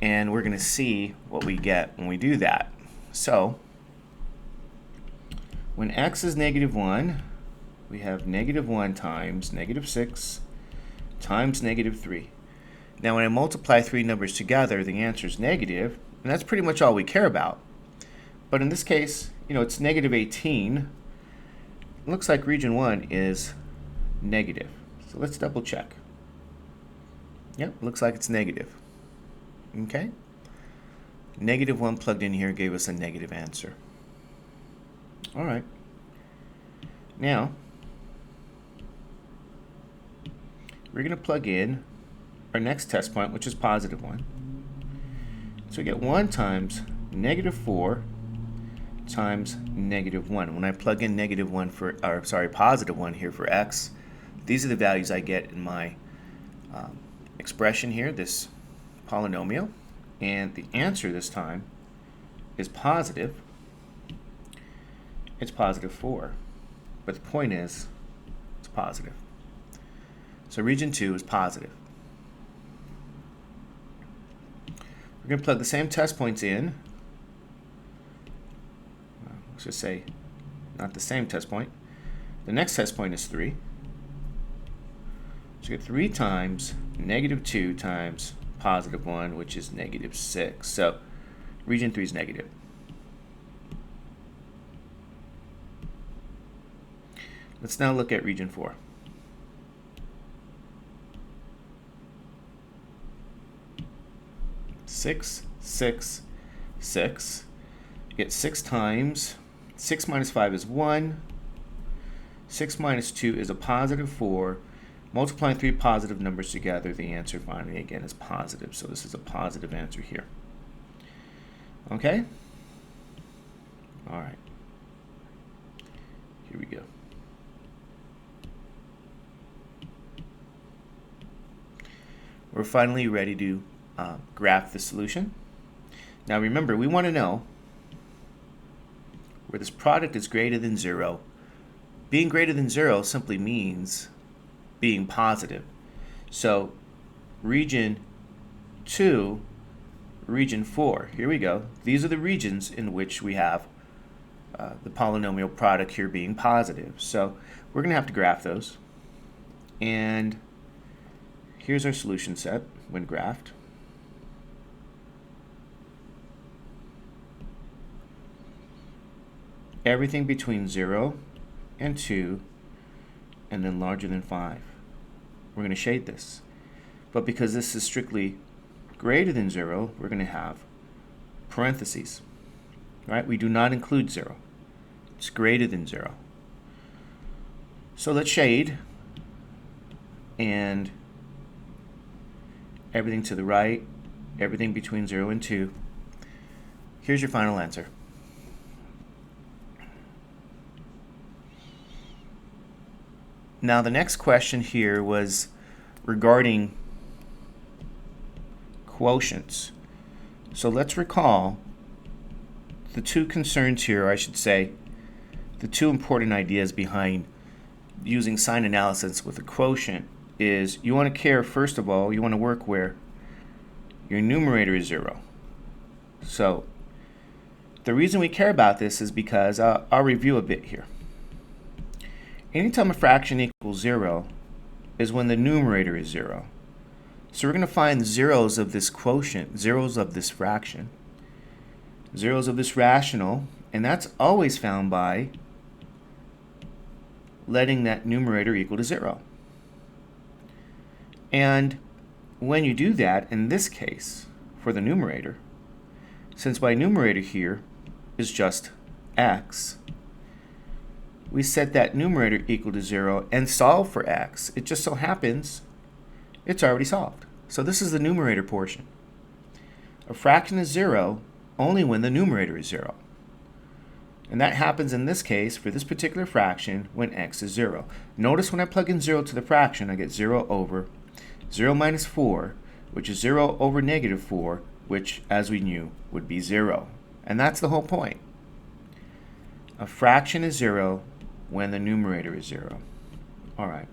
S1: and we're going to see what we get when we do that. So when x is negative 1, we have negative 1 times negative 6 times negative 3. Now when I multiply three numbers together, the answer is negative, and that's pretty much all we care about. But in this case, it's negative 18. It looks like region 1 is negative. So let's double check. Yep, looks like it's negative. Okay? Negative 1 plugged in here gave us a negative answer. All right. Now, we're going to plug in our next test point, which is positive 1. So we get 1 times negative 4 times negative 1. When I plug in negative 1 for, or sorry, positive 1 here for x, these are the values I get in my expression here, this polynomial. And the answer this time is positive. It's positive 4. But the point is, it's positive. So region 2 is positive. We're going to plug the same test points in. Let's just say not the same test point. The next test point is 3. So you get 3 times negative 2 times positive 1, which is negative 6. So region 3 is negative. Let's now look at region 4. 6, 6, 6. You get 6 times. 6 minus 5 is 1. 6 minus 2 is a positive 4. Multiplying 3 positive numbers together, the answer finally again is positive. So this is a positive answer here. Okay? All right. Here we go. We're finally ready to graph the solution. Now remember, we want to know where this product is greater than 0. Being greater than 0 simply means being positive. So region 2, region 4, here we go. These are the regions in which we have the polynomial product here being positive. So we're going to have to graph those. And here's our solution set when graphed. Everything between 0 and 2, and then larger than 5. We're going to shade this. But because this is strictly greater than 0, we're going to have parentheses. Right? We do not include 0. It's greater than 0. So let's shade. And everything to the right, everything between 0 and 2. Here's your final answer. Now the next question here was regarding quotients. So let's recall the two concerns here, I should say, the two important ideas behind using sign analysis with a quotient is you want to care, first of all, you want to work where your numerator is 0. So the reason we care about this is because I'll review a bit here. Anytime a fraction equals 0 is when the numerator is 0. So we're going to find zeros of this quotient, zeros of this fraction, zeros of this rational, and that's always found by letting that numerator equal to 0. And when you do that, in this case, for the numerator, since my numerator here is just x, we set that numerator equal to 0 and solve for x. It just so happens it's already solved. So this is the numerator portion. A fraction is 0 only when the numerator is 0. And that happens in this case for this particular fraction when x is 0. Notice when I plug in 0 to the fraction, I get 0 over 0 minus 4, which is 0 over negative 4, which, as we knew, would be 0. And that's the whole point. A fraction is 0 when the numerator is 0. All right.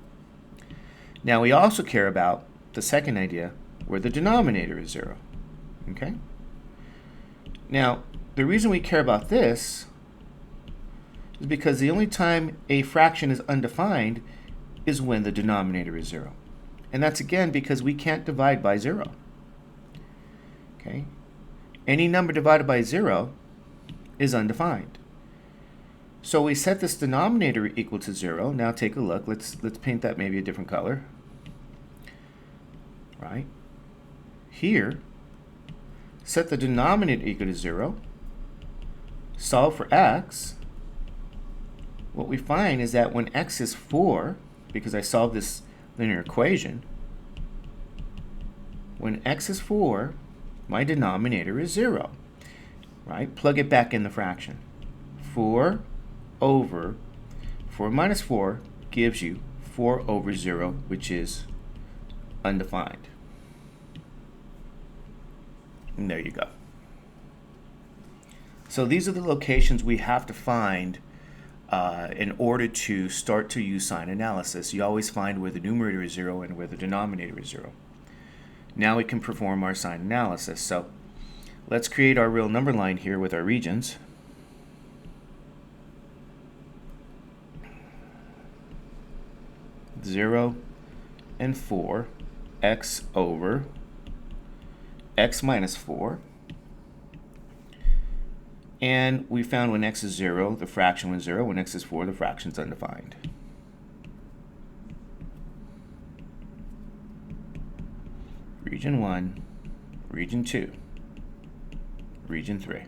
S1: Now we also care about the second idea where the denominator is 0. Okay? Now, the reason we care about this is because the only time a fraction is undefined is when the denominator is 0. And that's again because we can't divide by 0. Okay? Any number divided by 0 is undefined. So we set this denominator equal to 0. Now take a look. Let's paint that maybe a different color. Right? Here, set the denominator equal to 0. Solve for x. What we find is that when x is 4, because I solved this linear equation, when x is 4, my denominator is 0. Right? Plug it back in the fraction. 4 over 4 minus 4 gives you 4 over 0, which is undefined. And there you go. So these are the locations we have to find in order to start to use sign analysis. You always find where the numerator is 0 and where the denominator is 0. Now we can perform our sign analysis. So let's create our real number line here with our regions. Zero and 4, x over x minus 4. And we found when x is 0, the fraction was 0. When x is 4, the fraction is undefined. Region 1, region 2. region 3.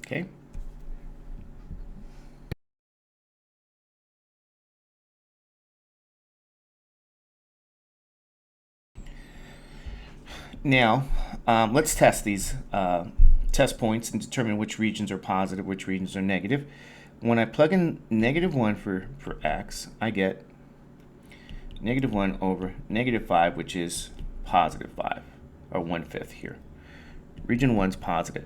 S1: Okay. Now, let's test these test points and determine which regions are positive, which regions are negative. When I plug in -1 for x, I get -1 over -5, which is positive 5, or 1/5 here. Region 1 is positive.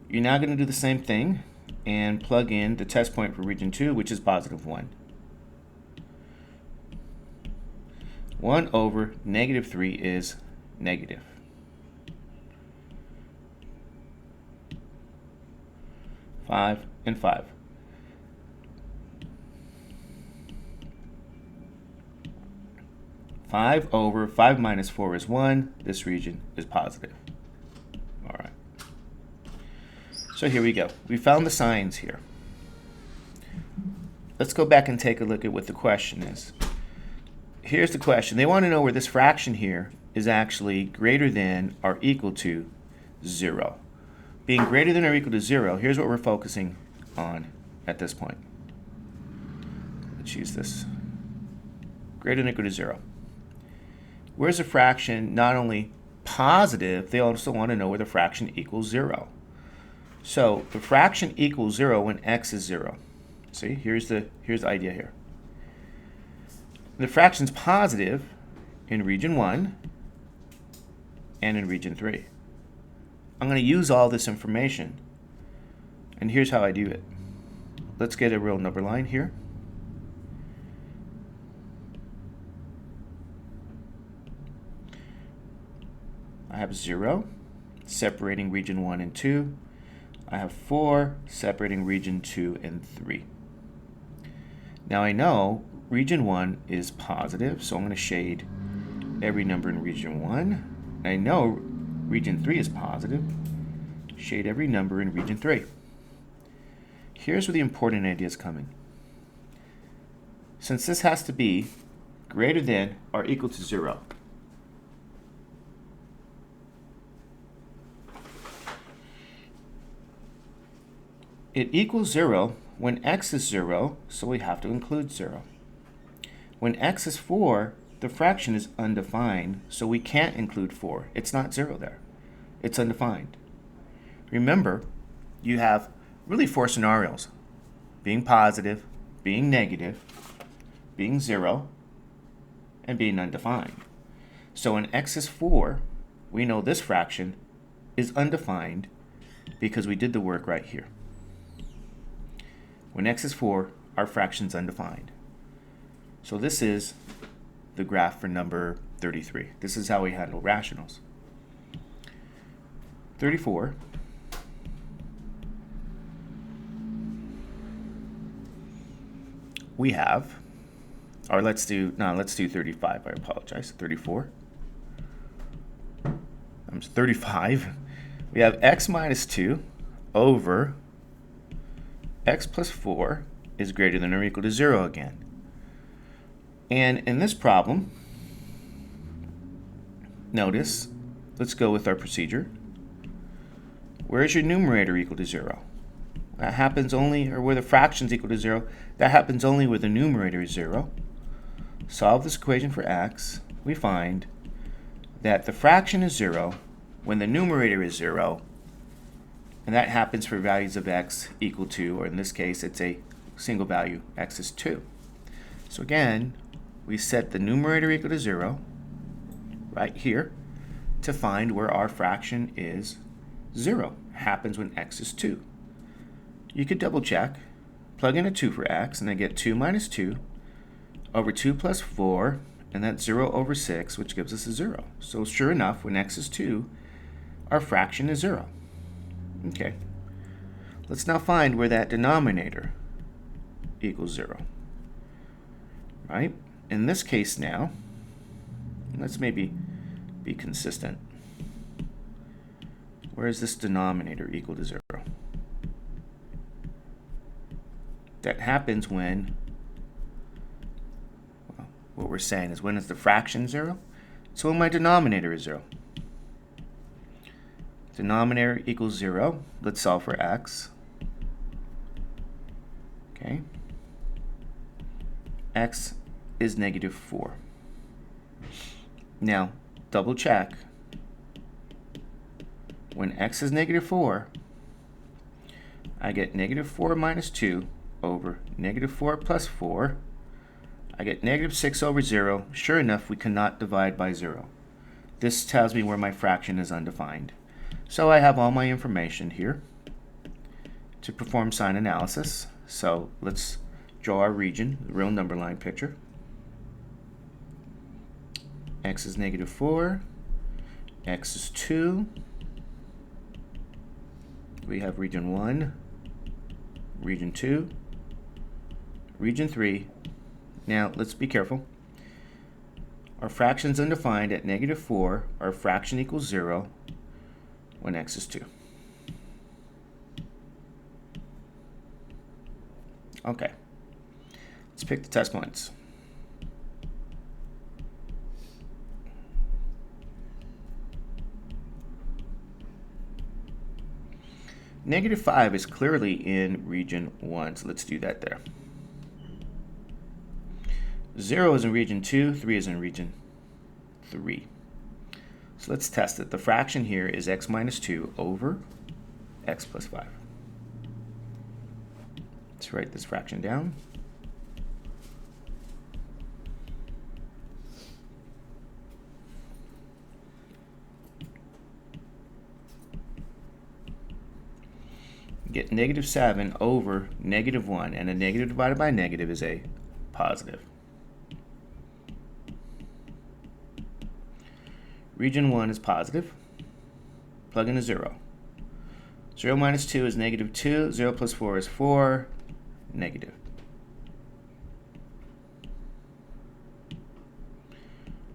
S1: You're now going to do the same thing and plug in the test point for region 2, which is positive 1. 1 over -3 is negative. Five and 5. Five over 5 minus 4 is 1. This region is positive. All right. So here we go. We found the signs here. Let's go back and take a look at what the question is. Here's the question. They want to know where this fraction here is actually greater than or equal to 0. Being greater than or equal to 0, here's what we're focusing on at this point. Let's use this. Greater than or equal to 0. Where's a fraction not only positive, they also want to know where the fraction equals 0. So the fraction equals 0 when x is 0. See, here's the idea here. The fraction's positive in region 1 and in region 3. I'm going to use all this information, and here's how I do it. Let's get a real number line here. I have 0 separating region 1 and 2. I have 4 separating region 2 and 3. Now I know region 1 is positive, so I'm going to shade every number in region 1. I know region 3 is positive. Shade every number in region 3. Here's where the important ideas come in. Since this has to be greater than or equal to 0, it equals 0 when x is 0, so we have to include 0. When x is 4, the fraction is undefined, so we can't include 4. It's not 0 there. It's undefined. Remember, you have really 4 scenarios: being positive, being negative, being 0, and being undefined. So when x is 4, we know this fraction is undefined because we did the work right here. When x is 4, our fraction's undefined. So this is the graph for number 33. This is how we handle rationals. 34. We have, or let's do 35, I apologize, 34. 35. We have x minus 2 over x plus 4 is greater than or equal to 0 again. And in this problem, notice, let's go with our procedure. Where is your numerator equal to 0? That happens only, or where the fraction's equal to 0, that happens only where the numerator is 0. Solve this equation for x. We find that the fraction is 0 when the numerator is 0, and that happens for values of x equal to, or in this case, it's a single value, x is 2. So again, we set the numerator equal to 0 right here to find where our fraction is 0. Happens when x is 2. You could double check, plug in a 2 for x, and I get 2 minus 2 over 2 plus 4, and that's 0 over 6, which gives us a 0. So sure enough, when x is 2, our fraction is 0. Okay, let's now find where that denominator equals 0. Right? In this case now, let's maybe be consistent. Where is this denominator equal to 0? that happens when, well, what we're saying is when is the fraction 0? So when my denominator is 0. Denominator equals 0. Let's solve for x. Okay. X is -4. Now, double check. When x is -4, I get -4 minus 2 over -4 plus 4. I get -6 over 0. Sure enough, we cannot divide by 0. This tells me where my fraction is undefined. So I have all my information here to perform sign analysis. So let's draw our region, the real number line picture. X is -4, x is 2. We have region 1, region 2, region 3. Now let's be careful. Our fraction's undefined at -4. Our fraction equals 0 when x is 2. Okay, let's pick the test points. -5 is clearly in region 1, so let's do that there. 0 is in region 2, 3 is in region 3. So let's test it. The fraction here is x minus 2 over x plus 5. Let's write this fraction down. Get -7 over -1, and a negative divided by a negative is a positive. Region 1 is positive. Plug in a 0. 0 minus 2 is -2. 0 plus 4 is 4. Negative.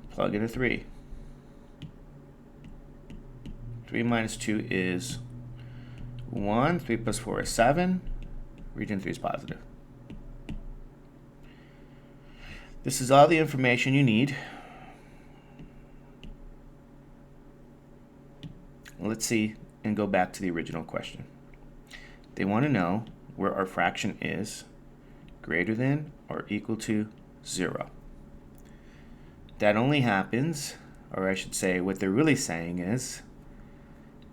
S1: Plug in a 3. 3 minus 2 is 1. 3 plus 4 is 7. Region 3 is positive. This is all the information you need. Let's see and go back to the original question. They want to know where our fraction is greater than or equal to 0. That only happens, or I should say what they're really saying is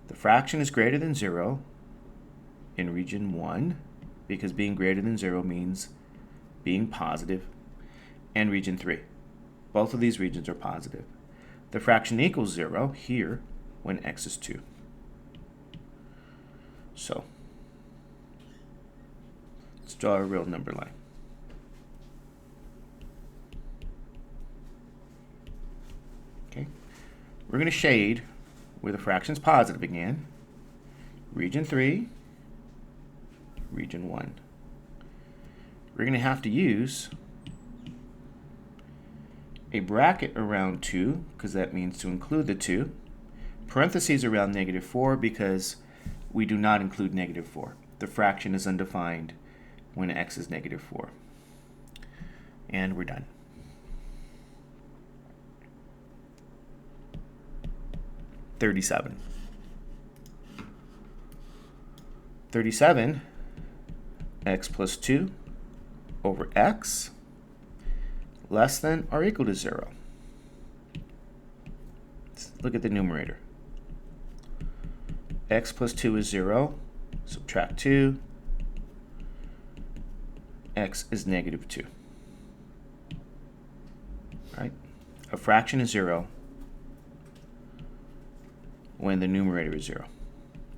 S1: the fraction is greater than 0 in region 1, because being greater than 0 means being positive, and region 3. Both of these regions are positive. The fraction equals 0 here when x is 2. So let's draw a real number line. Okay, we're going to shade where the fraction's positive again. Region 3, region 1. We're going to have to use a bracket around 2, because that means to include the 2. Parentheses around -4, because we do not include -4. The fraction is undefined when x is -4. And we're done. $37, x plus 2 over x less than or equal to 0. Let's look at the numerator. X plus 2 is 0. Subtract 2. X is -2. Right? A fraction is 0 when the numerator is 0.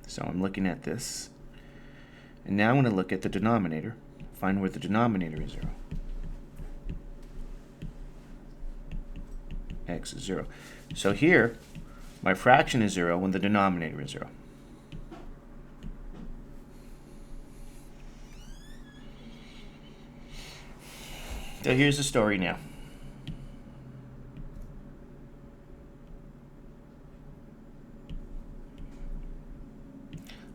S1: So I'm looking at this. And now I'm going to look at the denominator. Find where the denominator is 0. X is 0. So here, my fraction is 0 when the denominator is 0. So here's the story now.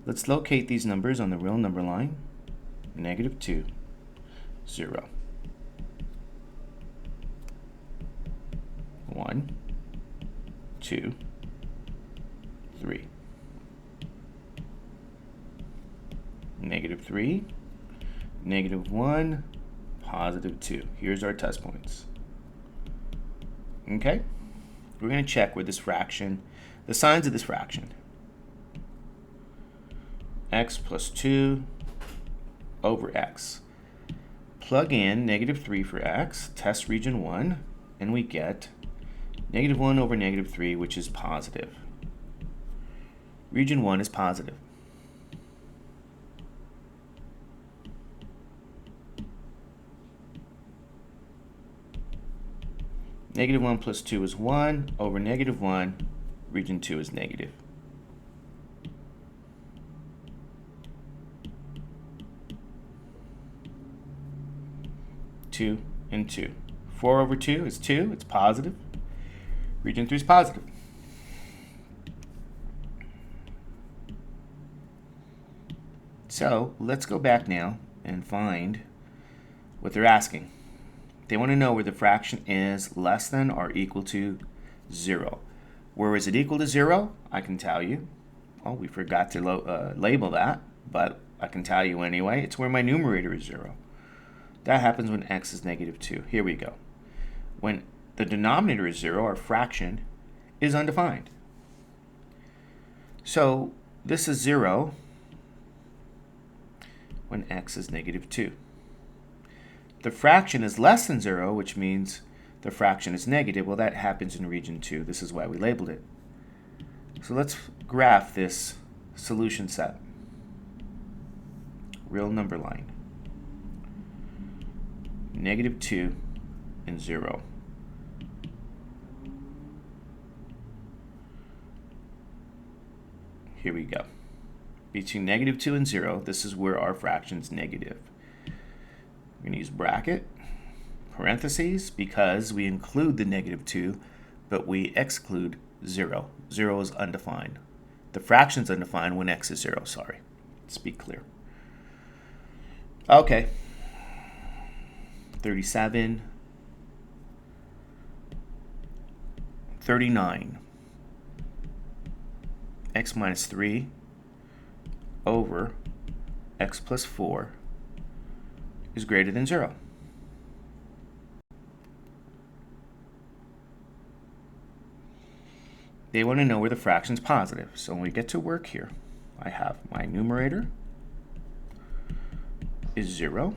S1: Let's locate these numbers on the real number line. -2, 0. 1, 2, 3. -3, -1, +2. Here's our test points. Okay? We're going to check where this fraction, the signs of this fraction. X plus 2 over x. Plug in -3 for x, test region 1, and we get -1 over -3, which is positive. Region 1 is positive. -1 plus 2 is 1 over -1. Region 2 is negative. Two and 2. 4 over 2 is 2. It's positive. Region 3 is positive. So let's go back now and find what they're asking. They want to know where the fraction is less than or equal to 0. Where is it equal to 0? I can tell you. Well, we forgot to label that, but I can tell you anyway. It's where my numerator is 0. That happens when x is -2. Here we go. When the denominator is 0, our fraction is undefined. So this is 0 when x is -2. The fraction is less than 0, which means the fraction is negative. Well, that happens in region 2. This is why we labeled it. So let's graph this solution set. Real number line. -2 and 0. Here we go. Between -2 and 0, this is where our fraction's negative. We're going to use bracket, parentheses, because we include the -2, but we exclude 0. 0 is undefined. The fraction's undefined when x is 0, sorry. Let's be clear. Okay. 37, 39, x minus 3 over x plus 4 is greater than 0. They want to know where the fraction's positive. So when we get to work here, I have my numerator is 0.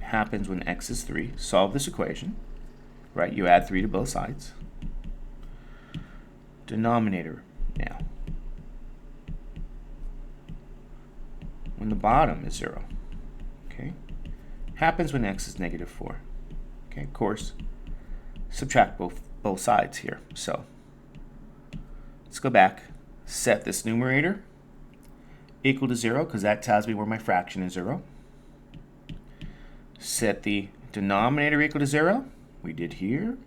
S1: Happens when x is 3. Solve this equation, right? You add 3 to both sides. Denominator now. When the bottom is 0, okay? Happens when x is -4. Okay, of course, subtract both sides here. So let's go back, set this numerator equal to 0, because that tells me where my fraction is 0. Set the denominator equal to 0. We did here.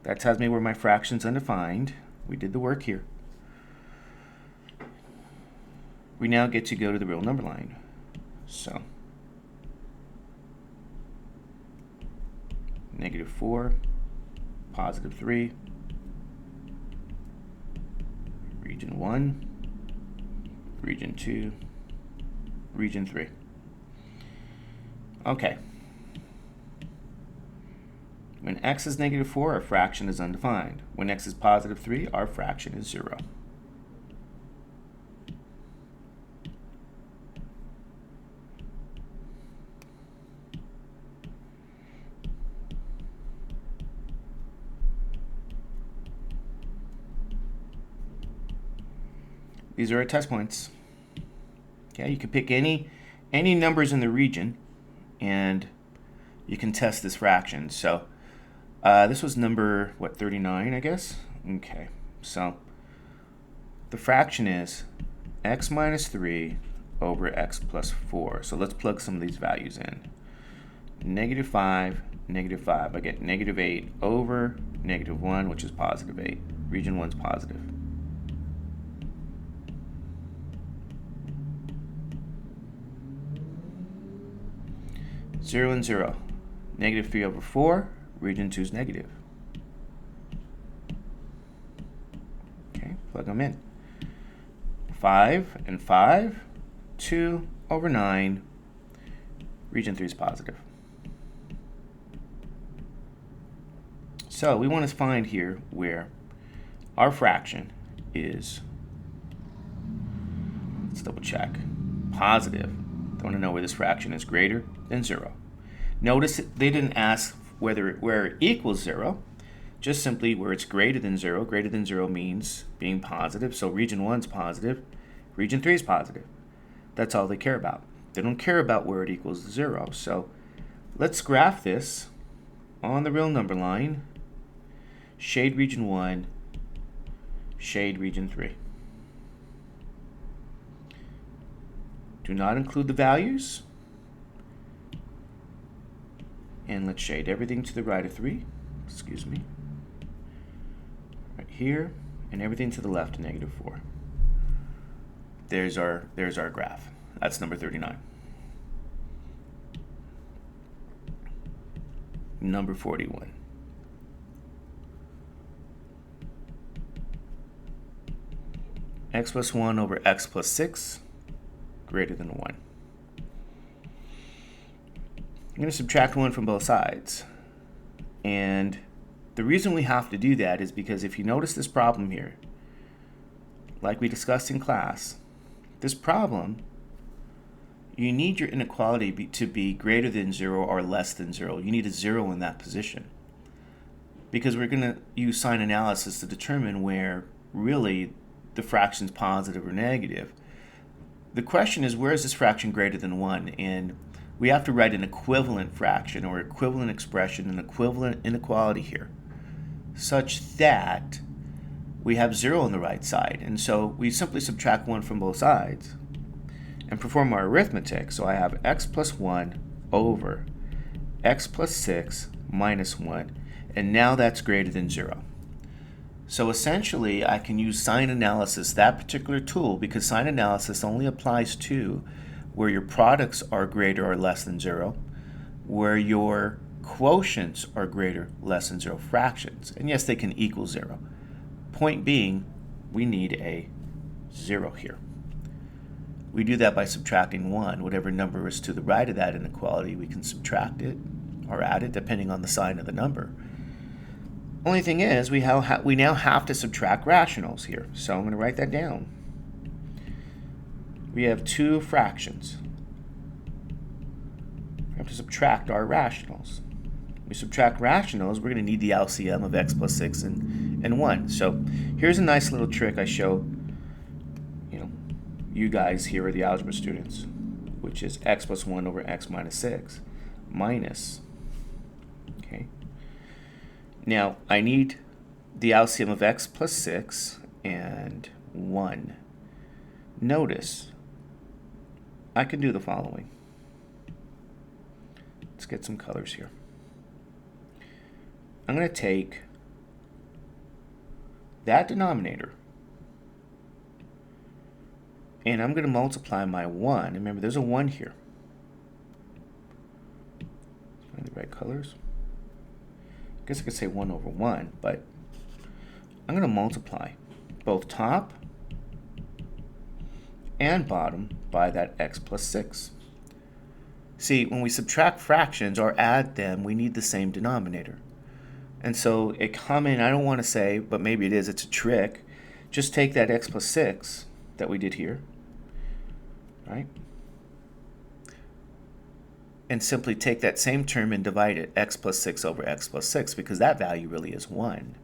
S1: That tells me where my fraction's undefined. We did the work here. We now get to go to the real number line. So -4, +3, region 1, region 2, region 3. Okay. When x is -4, our fraction is undefined. When x is +3, our fraction is 0. These are our test points. Okay, you can pick any numbers in the region, and you can test this fraction. So this was number, 39, I guess? Okay, so the fraction is x minus 3 over x plus 4. So let's plug some of these values in. -5, -5. I get -8 over -1, which is +8. Region 1 is positive. 0 and 0. Negative 3 over 4, region 2 is negative. Okay, plug them in. 5 and 5, 2 over 9, region 3 is positive. So we want to find here where our fraction is, let's double check, positive. I want to know where this fraction is greater than 0. Notice they didn't ask where it equals 0, just simply where it's greater than 0. Greater than 0 means being positive, so region 1 is positive, region 3 is positive. That's all they care about. They don't care about where it equals 0. So let's graph this on the real number line. Shade region 1, shade region 3. Do not include the values. And let's shade everything to the right of 3. Excuse me. Right here, and everything to the left of negative 4. There's our graph. That's number 39. Number 41. X plus 1 over x plus 6 greater than 1. I'm going to subtract 1 from both sides. And the reason we have to do that is because if you notice this problem here, like we discussed in class, this problem, you need your inequality to be greater than 0 or less than 0. You need a 0 in that position. Because we're going to use sign analysis to determine where really the fraction's positive or negative. The question is, where is this fraction greater than 1? And we have to write an equivalent fraction or equivalent expression, an equivalent inequality here, such that we have 0 on the right side. And so we simply subtract 1 from both sides and perform our arithmetic. So I have x plus 1 over x plus 6 minus 1, and now that's greater than 0. So essentially, I can use sign analysis, that particular tool, because sign analysis only applies to where your products are greater or less than 0, where your quotients are greater, less than 0 fractions. And yes, they can equal 0. Point being, we need a 0 here. We do that by subtracting 1. Whatever number is to the right of that inequality, we can subtract it or add it depending on the sign of the number. Only thing is, we now have to subtract rationals here. So I'm going to write that down. We have two fractions. We have to subtract our rationals. We subtract rationals, we're going to need the LCM of x plus 6 and 1. So here's a nice little trick I show you guys here are the algebra students, which is x plus 1 over x minus 6 minus, okay. Now I need the LCM of x plus 6 and 1. Notice I can do the following. Let's get some colors here. I'm going to take that denominator and I'm going to multiply my 1. Remember, there's a 1 here. Find the right colors. I guess I could say 1 over 1, but I'm going to multiply both top and bottom by that x plus 6. See, when we subtract fractions or add them, we need the same denominator. And so a common, I don't want to say, but maybe it is, it's a trick. Just take that x plus 6 that we did here, right? And simply take that same term and divide it, x plus 6 over x plus 6, because that value really is 1.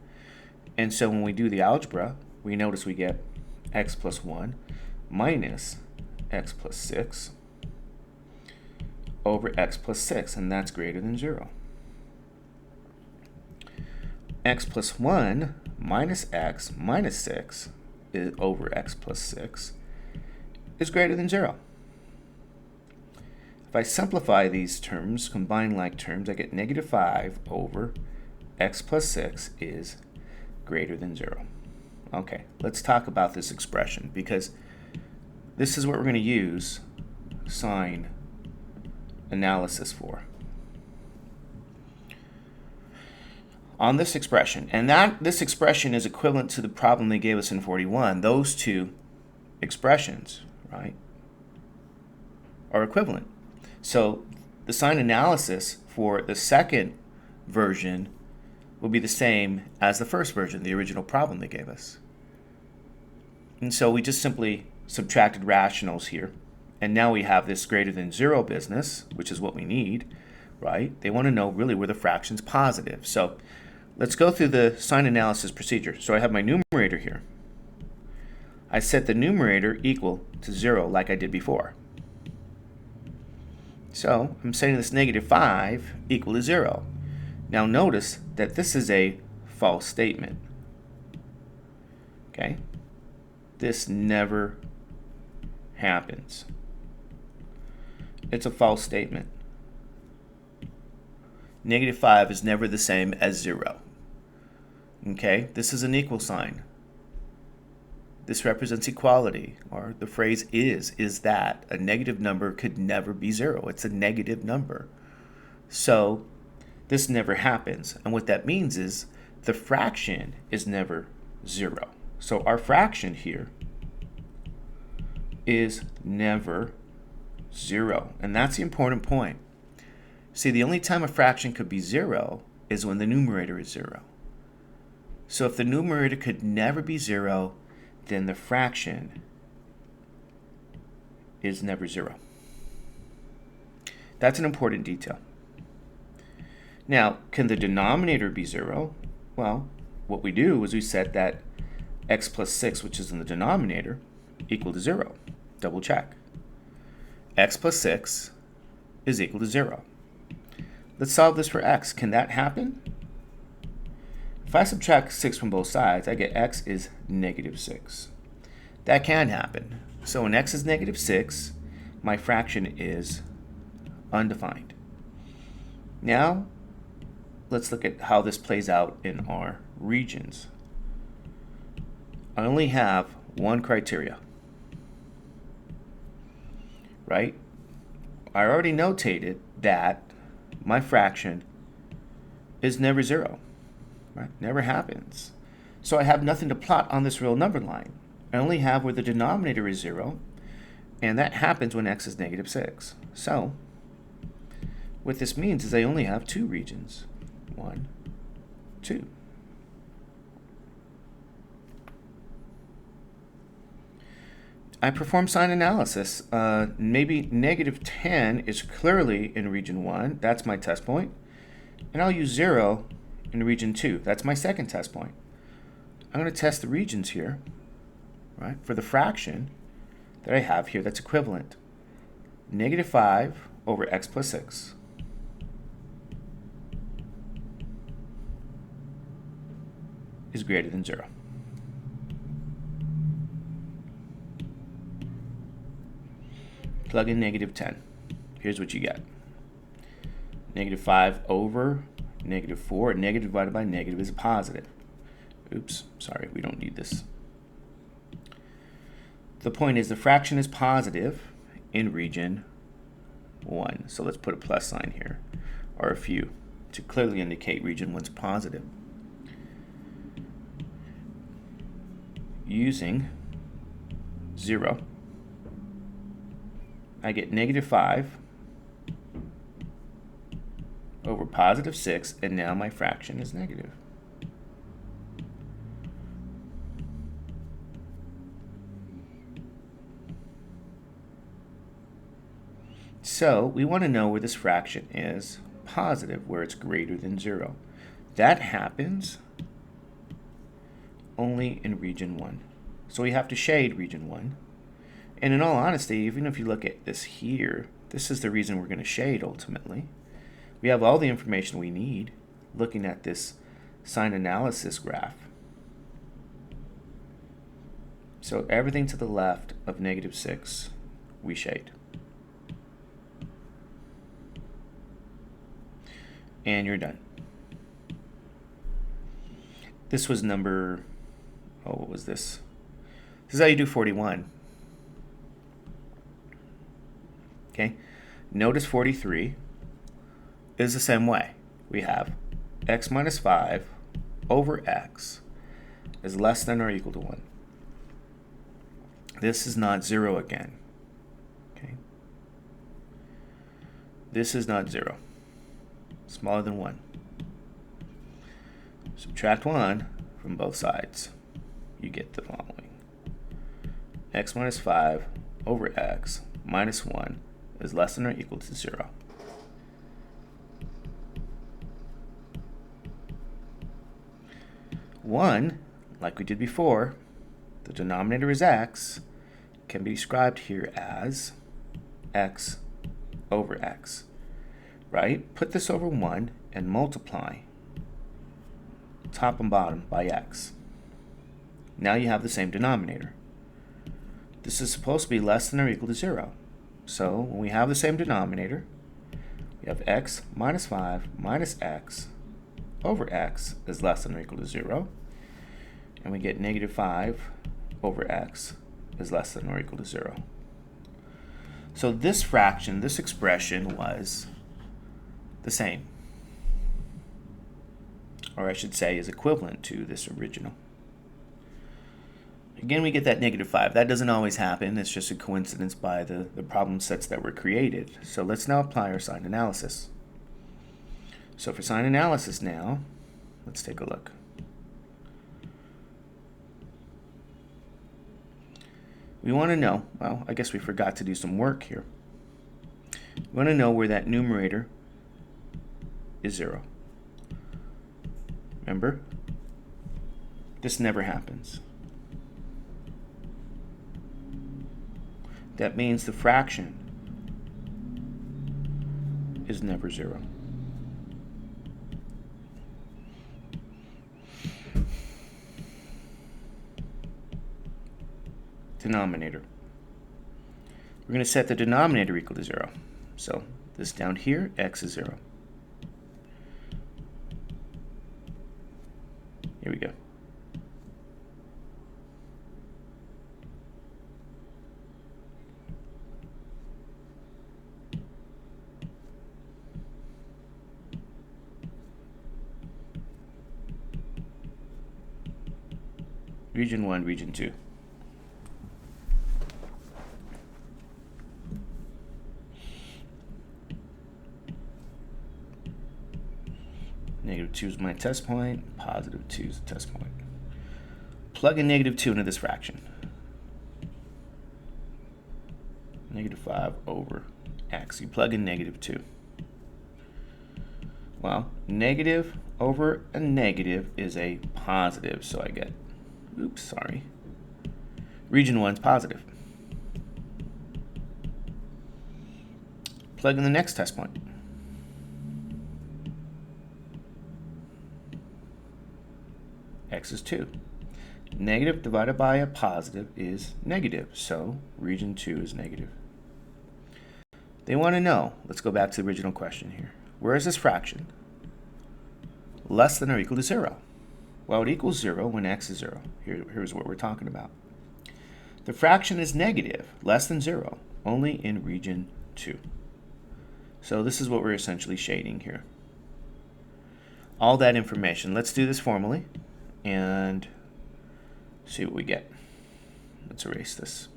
S1: And so when we do the algebra, we notice we get x plus 1 minus x plus 6 over x plus 6, and that's greater than 0. X plus 1 minus x minus 6 over x plus 6 is greater than 0. If I simplify these terms, combine like terms, I get negative 5 over x plus 6 is greater than 0. Okay, let's talk about this expression, because this is what we're going to use sign analysis for. on this expression, and this expression is equivalent to the problem they gave us in 41. Those two expressions, right, are equivalent. So the sign analysis for the second version will be the same as the first version, the original problem they gave us. And so we just simply subtracted rationals here, and now we have this greater than 0 business, which is what we need, right? They want to know really where the fraction's positive. So let's go through the sign analysis procedure. So I have my numerator here. I set the numerator equal to 0 like I did before. So I'm setting this -5 equal to 0. Now notice that this is a false statement. Okay? This never happens. It's a false statement. -5 is never the same as 0. Okay? This is an equal sign. This represents equality, or the phrase is that. A negative number could never be 0. It's a negative number. So this never happens. And what that means is the fraction is never 0. So our fraction here is never 0. And that's the important point. See, the only time a fraction could be 0 is when the numerator is 0. So if the numerator could never be 0, then the fraction is never 0. That's an important detail. Now, can the denominator be 0? Well, what we do is we set that x plus 6, which is in the denominator, equal to 0. Double check. X plus 6 is equal to 0. Let's solve this for x. Can that happen? If I subtract 6 from both sides, I get x is -6. That can happen. So when x is -6, my fraction is undefined. Now, let's look at how this plays out in our regions. I only have one criteria, right? I already notated that my fraction is never 0. Right? Never happens. So I have nothing to plot on this real number line. I only have where the denominator is 0, and that happens when x is -6. So what this means is I only have two regions. 1, 2. I perform sign analysis. Maybe -10 is clearly in region 1. That's my test point. And I'll use 0 in region 2. That's my second test point. I'm going to test the regions here, right, for the fraction that I have here that's equivalent. -5 over x plus 6 is greater than 0. Plug in -10. Here's what you get. -5 over -4. Negative divided by negative is a positive. Oops, sorry, we don't need this. The point is the fraction is positive in region 1. So let's put a plus sign here, or a few, to clearly indicate region 1's positive. Using 0, I get -5 over +6, and now my fraction is negative. So we want to know where this fraction is positive, where it's greater than 0. That happens only in region 1. So we have to shade region 1. And in all honesty, even if you look at this here, this is the reason we're going to shade ultimately. We have all the information we need looking at this sign analysis graph. So everything to the left of -6, we shade. And you're done. This was number, what was this? This is how you do 41. Okay, notice 43 is the same way. We have x minus 5 over x is less than or equal to 1. This is not 0 again. Okay. This is not 0. Smaller than 1. Subtract 1 from both sides. You get the following. X minus 5 over x minus 1 is less than or equal to 0. One, like we did before, the denominator is x, can be described here as x over x, right? Put this over 1 and multiply top and bottom by x. Now you have the same denominator. This is supposed to be less than or equal to 0. So when we have the same denominator, we have x minus 5 minus x over x is less than or equal to 0. And we get negative 5 over x is less than or equal to 0. So this fraction, this expression was the same. Or I should say is equivalent to this original. Again, we get that negative 5. That doesn't always happen. It's just a coincidence by the problem sets that were created. So let's now apply our sign analysis. So for sign analysis now, let's take a look. We want to know, well, I guess we forgot to do some work here. We want to know where that numerator is 0. Remember, this never happens. That means the fraction is never 0. Denominator. We're going to set the denominator equal to 0. So this down here, x is 0. Here we go. Region 1, region 2. Negative 2 is my test point, positive 2 is the test point. Plug in negative 2 into this fraction. Negative 5 over x. You plug in negative 2. Well, negative over a negative is a positive, so I get, oops, sorry. Region 1 is positive. Plug in the next test point. X is 2. Negative divided by a positive is negative, so region 2 is negative. They want to know, let's go back to the original question here. Where is this fraction? Less than or equal to 0. Well, it equals 0 when x is 0. Here's what we're talking about. The fraction is negative, less than 0, only in region 2. So this is what we're essentially shading here. All that information. Let's do this formally and see what we get. Let's erase this.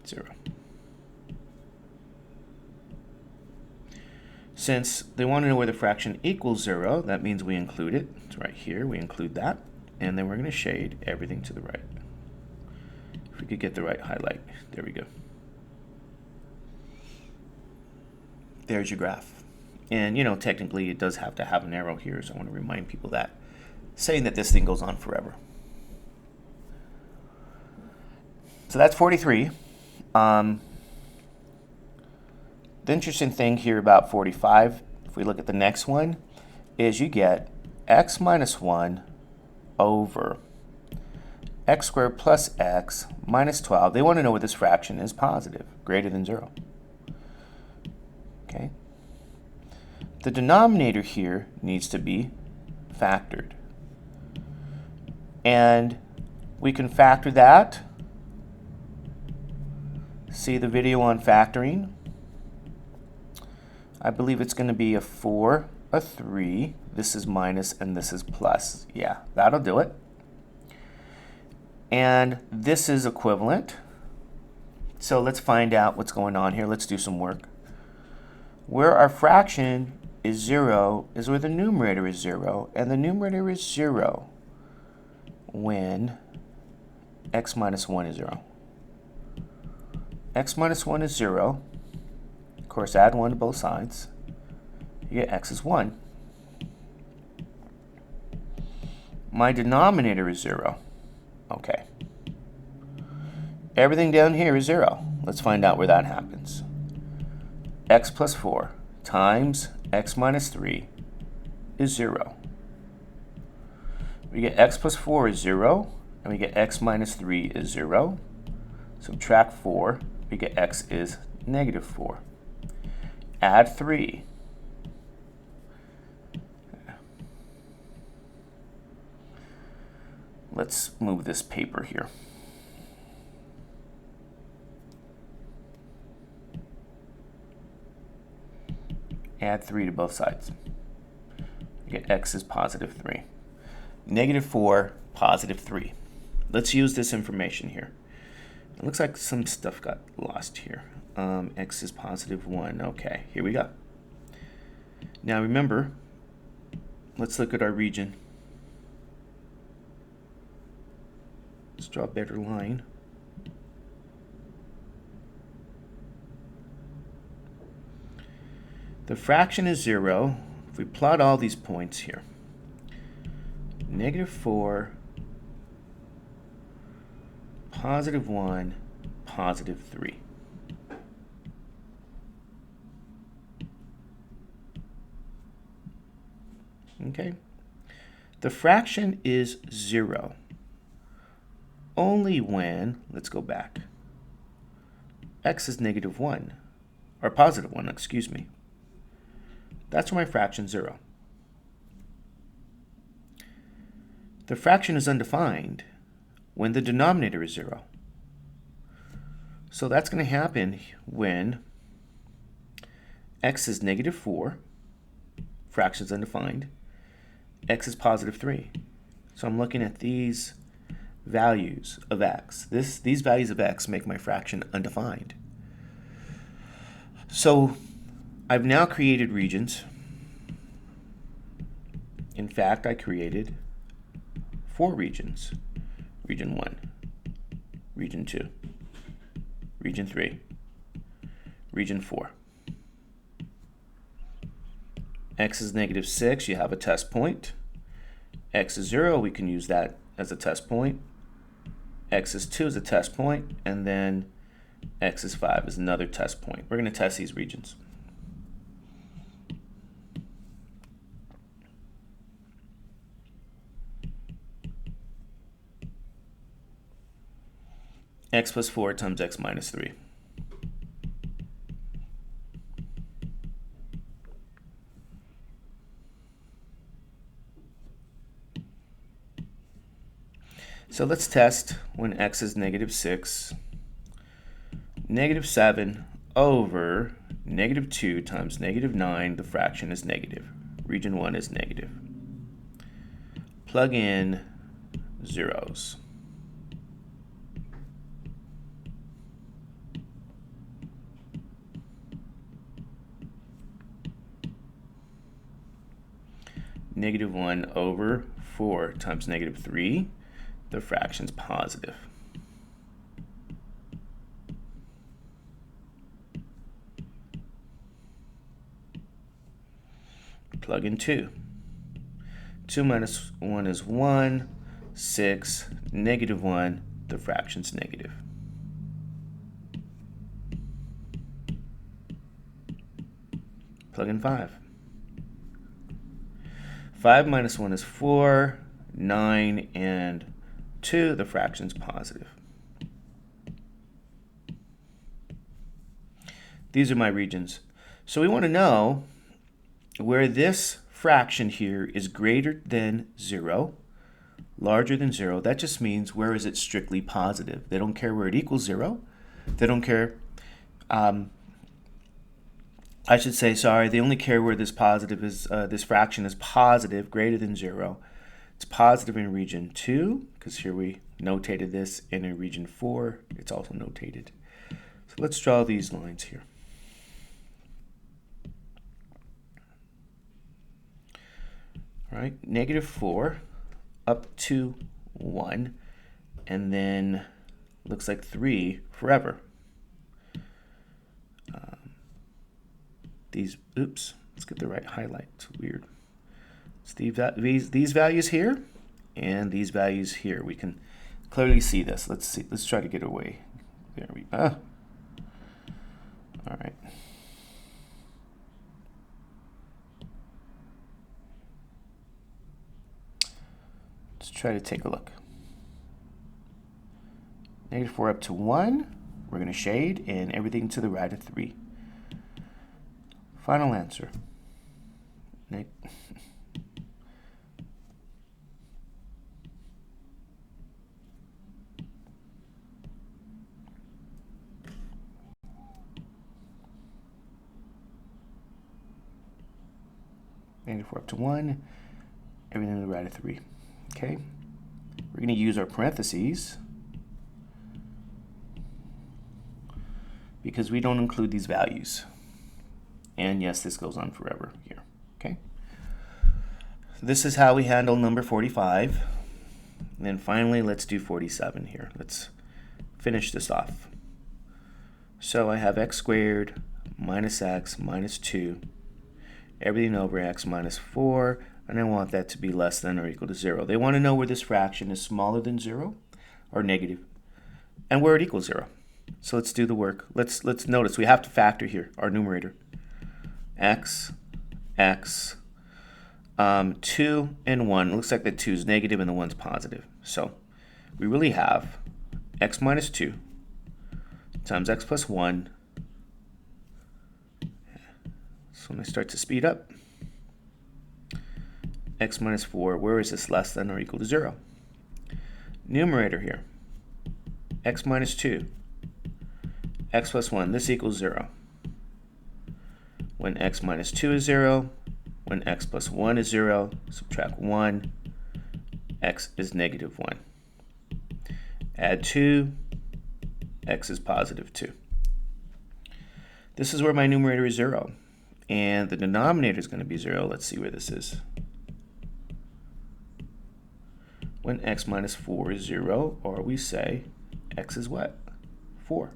S1: Zero. Since they want to know where the fraction equals 0, that means we include it. It's right here. We include that. And then we're going to shade everything to the right. If we could get the right highlight. There we go. There's your graph. And, you know, technically it does have to have an arrow here, so I want to remind people that. Saying that this thing goes on forever. So that's 43. The interesting thing here about 45, if we look at the next one, is you get x minus 1 over x squared plus x minus 12. They want to know where this fraction is positive, greater than 0. Okay. The denominator here needs to be factored. And we can factor that see the video on factoring. I believe it's going to be a 4, a 3, this is minus, and this is plus. Yeah, that'll do it. And this is equivalent. So let's find out what's going on here. Let's do some work. Where our fraction is 0 is where the numerator is 0, and the numerator is 0 when x minus 1 is 0. X minus 1 is 0. Of course, add 1 to both sides. You get x is 1. My denominator is 0. Okay. Everything down here is 0. Let's find out where that happens. X plus 4 times x minus 3 is 0. We get x plus 4 is 0, and we get x minus 3 is 0. Subtract 4, we get x is negative 4. Add 3. Let's move this paper here. Add 3 to both sides. You get x is positive 3. Negative 4, positive 3. Let's use this information here. It looks like some stuff got lost here. X is positive 1. Okay, here we go. Now remember, let's look at our region. Let's draw a better line. The fraction is 0. If we plot all these points here, negative 4, positive 1, positive 3. Okay? The fraction is 0 only when, let's go back, x is negative 1, or positive 1, excuse me. That's where my fraction is 0. The fraction is undefined when the denominator is 0. So that's going to happen when x is negative 4, fraction is undefined, x is positive 3. So I'm looking at these values of x. These values of x make my fraction undefined. So I've now created regions. In fact, I created 4 regions. Region 1, region 2, region 3, region 4. X is negative 6, you have a test point. X is 0, we can use that as a test point. X is 2 is a test point, and then x is 5 is another test point. We're going to test these regions. X plus 4 times x minus 3. So let's test when x is negative 6. Negative 7 over negative 2 times negative 9, the fraction is negative. Region 1 is negative. Plug in zeros. Negative 1 over 4 times negative 3, the fraction's positive. Plug in 2. 2 minus 1 is 1, 6, negative 1, the fraction's negative. Plug in 5. 5 minus 1 is 4, 9, and 2, the fraction's positive. These are my regions. So we want to know where this fraction here is greater than 0, larger than 0. That just means where is it strictly positive. They don't care where it equals 0. They don't care. I should say, sorry, they only care where this positive is, this fraction is positive, greater than 0. It's positive in region 2, because here we notated this, and in region 4, it's also notated. So let's draw these lines here. All right, -4 up to 1, and then looks like 3 forever. Oops, let's get the right highlight. It's weird. It's these values here and these values here. We can clearly see this. Let's see. Let's try to get away. There we go. All right. Let's try to take a look. -4 up to 1. We're going to shade, and everything to the right of 3. Final answer. -4 up to 1, everything to the right of 3. Okay, we're going to use our parentheses because we don't include these values. And yes, this goes on forever here. Okay, this is how we handle number 45. And then finally, let's do 47 here. Let's finish this off. So I have x squared minus x minus 2, everything over x minus 4, and I want that to be less than or equal to 0. They want to know where this fraction is smaller than 0 or negative, and where it equals 0. So let's do the work. Let's notice we have to factor here our numerator. X, 2 and 1. It looks like the 2 is negative and the 1's positive. So we really have x minus 2 times x plus 1. So when I start to speed up, x minus 4, where is this less than or equal to 0? Numerator here, x minus 2, x plus 1, this equals 0. When x minus 2 is 0, when x plus 1 is 0, subtract 1, x is negative 1. Add 2, x is positive 2. This is where my numerator is 0. And the denominator is going to be 0. Let's see where this is. When x minus 4 is 0, or we say x is what? 4.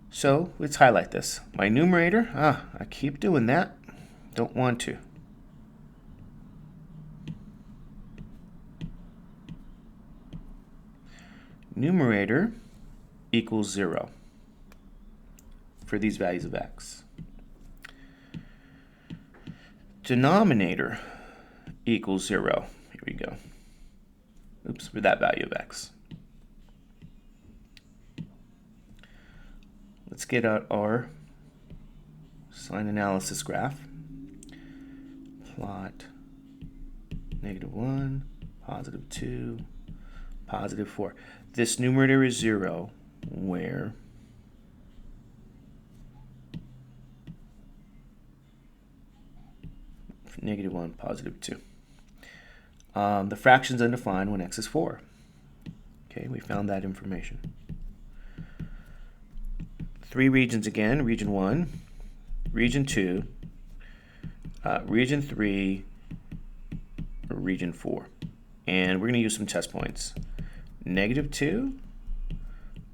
S1: So let's highlight this. My numerator, I keep doing that. Don't want to. Numerator equals 0 for these values of x. Denominator equals 0. Here we go. Oops, for that value of x. Let's get out our sign analysis graph. Plot -1, positive 2, positive 4. This numerator is 0 where -1, positive 2. The fraction's undefined when x is 4. Okay, we found that information. 3 regions again, region 1, region 2, region 3, region 4. And we're going to use some test points. -2,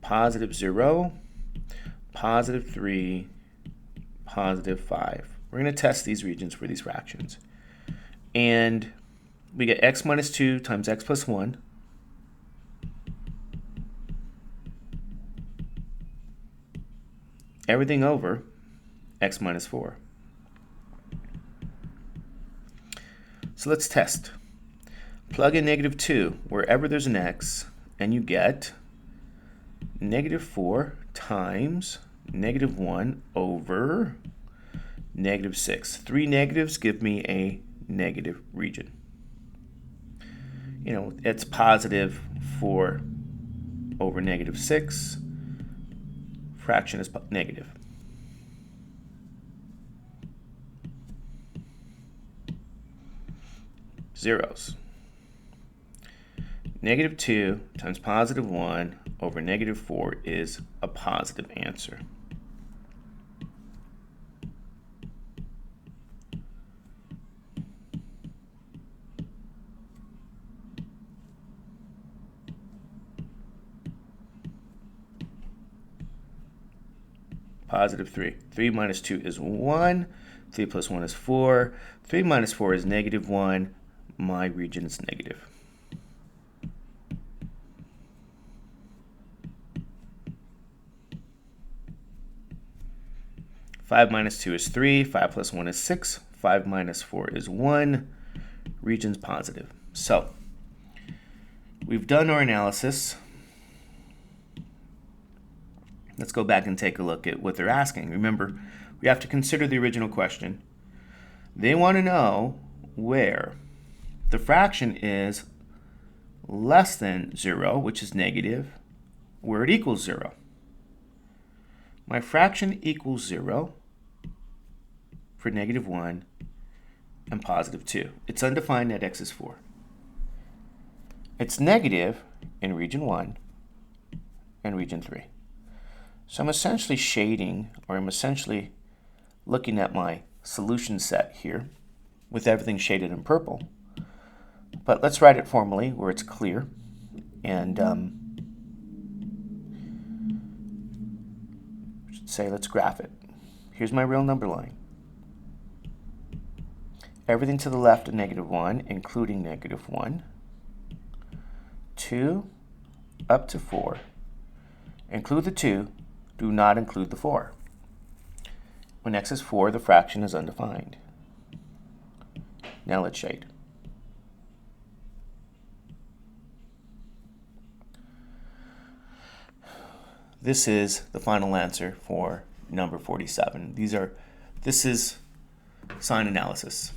S1: positive 0, positive 3, positive 5. We're going to test these regions for these fractions. And we get x minus 2 times x plus 1. Everything over x minus 4. So let's test. Plug in -2 wherever there's an x, and you get -4 times -1 over -6. 3 negatives give me a negative region. You know, it's positive 4 over -6. fraction is negative. Zeros. Negative 2 times positive 1 over negative 4 is a positive answer. Positive 3. 3 minus 2 is 1. 3 plus 1 is 4. 3 minus 4 is negative 1. My region is negative. Five minus 2 is 3. 5 plus 1 is 6. 5 minus 4 is 1. Region's positive. So, we've done our analysis. Let's go back and take a look at what they're asking. Remember, we have to consider the original question. They want to know where the fraction is less than 0, which is negative, where it equals 0. My fraction equals 0 for negative 1 and positive 2. It's undefined at x is 4. It's negative in region 1 and region 3. So I'm essentially shading, or I'm essentially looking at my solution set here with everything shaded in purple. But let's write it formally where it's clear. And should say let's graph it. Here's my real number line. Everything to the left of negative 1, including negative 1. 2 up to 4. Include the 2. Do not include the 4. When x is 4, the fraction is undefined. Now let's shade. This is the final answer for number 47. This is sign analysis.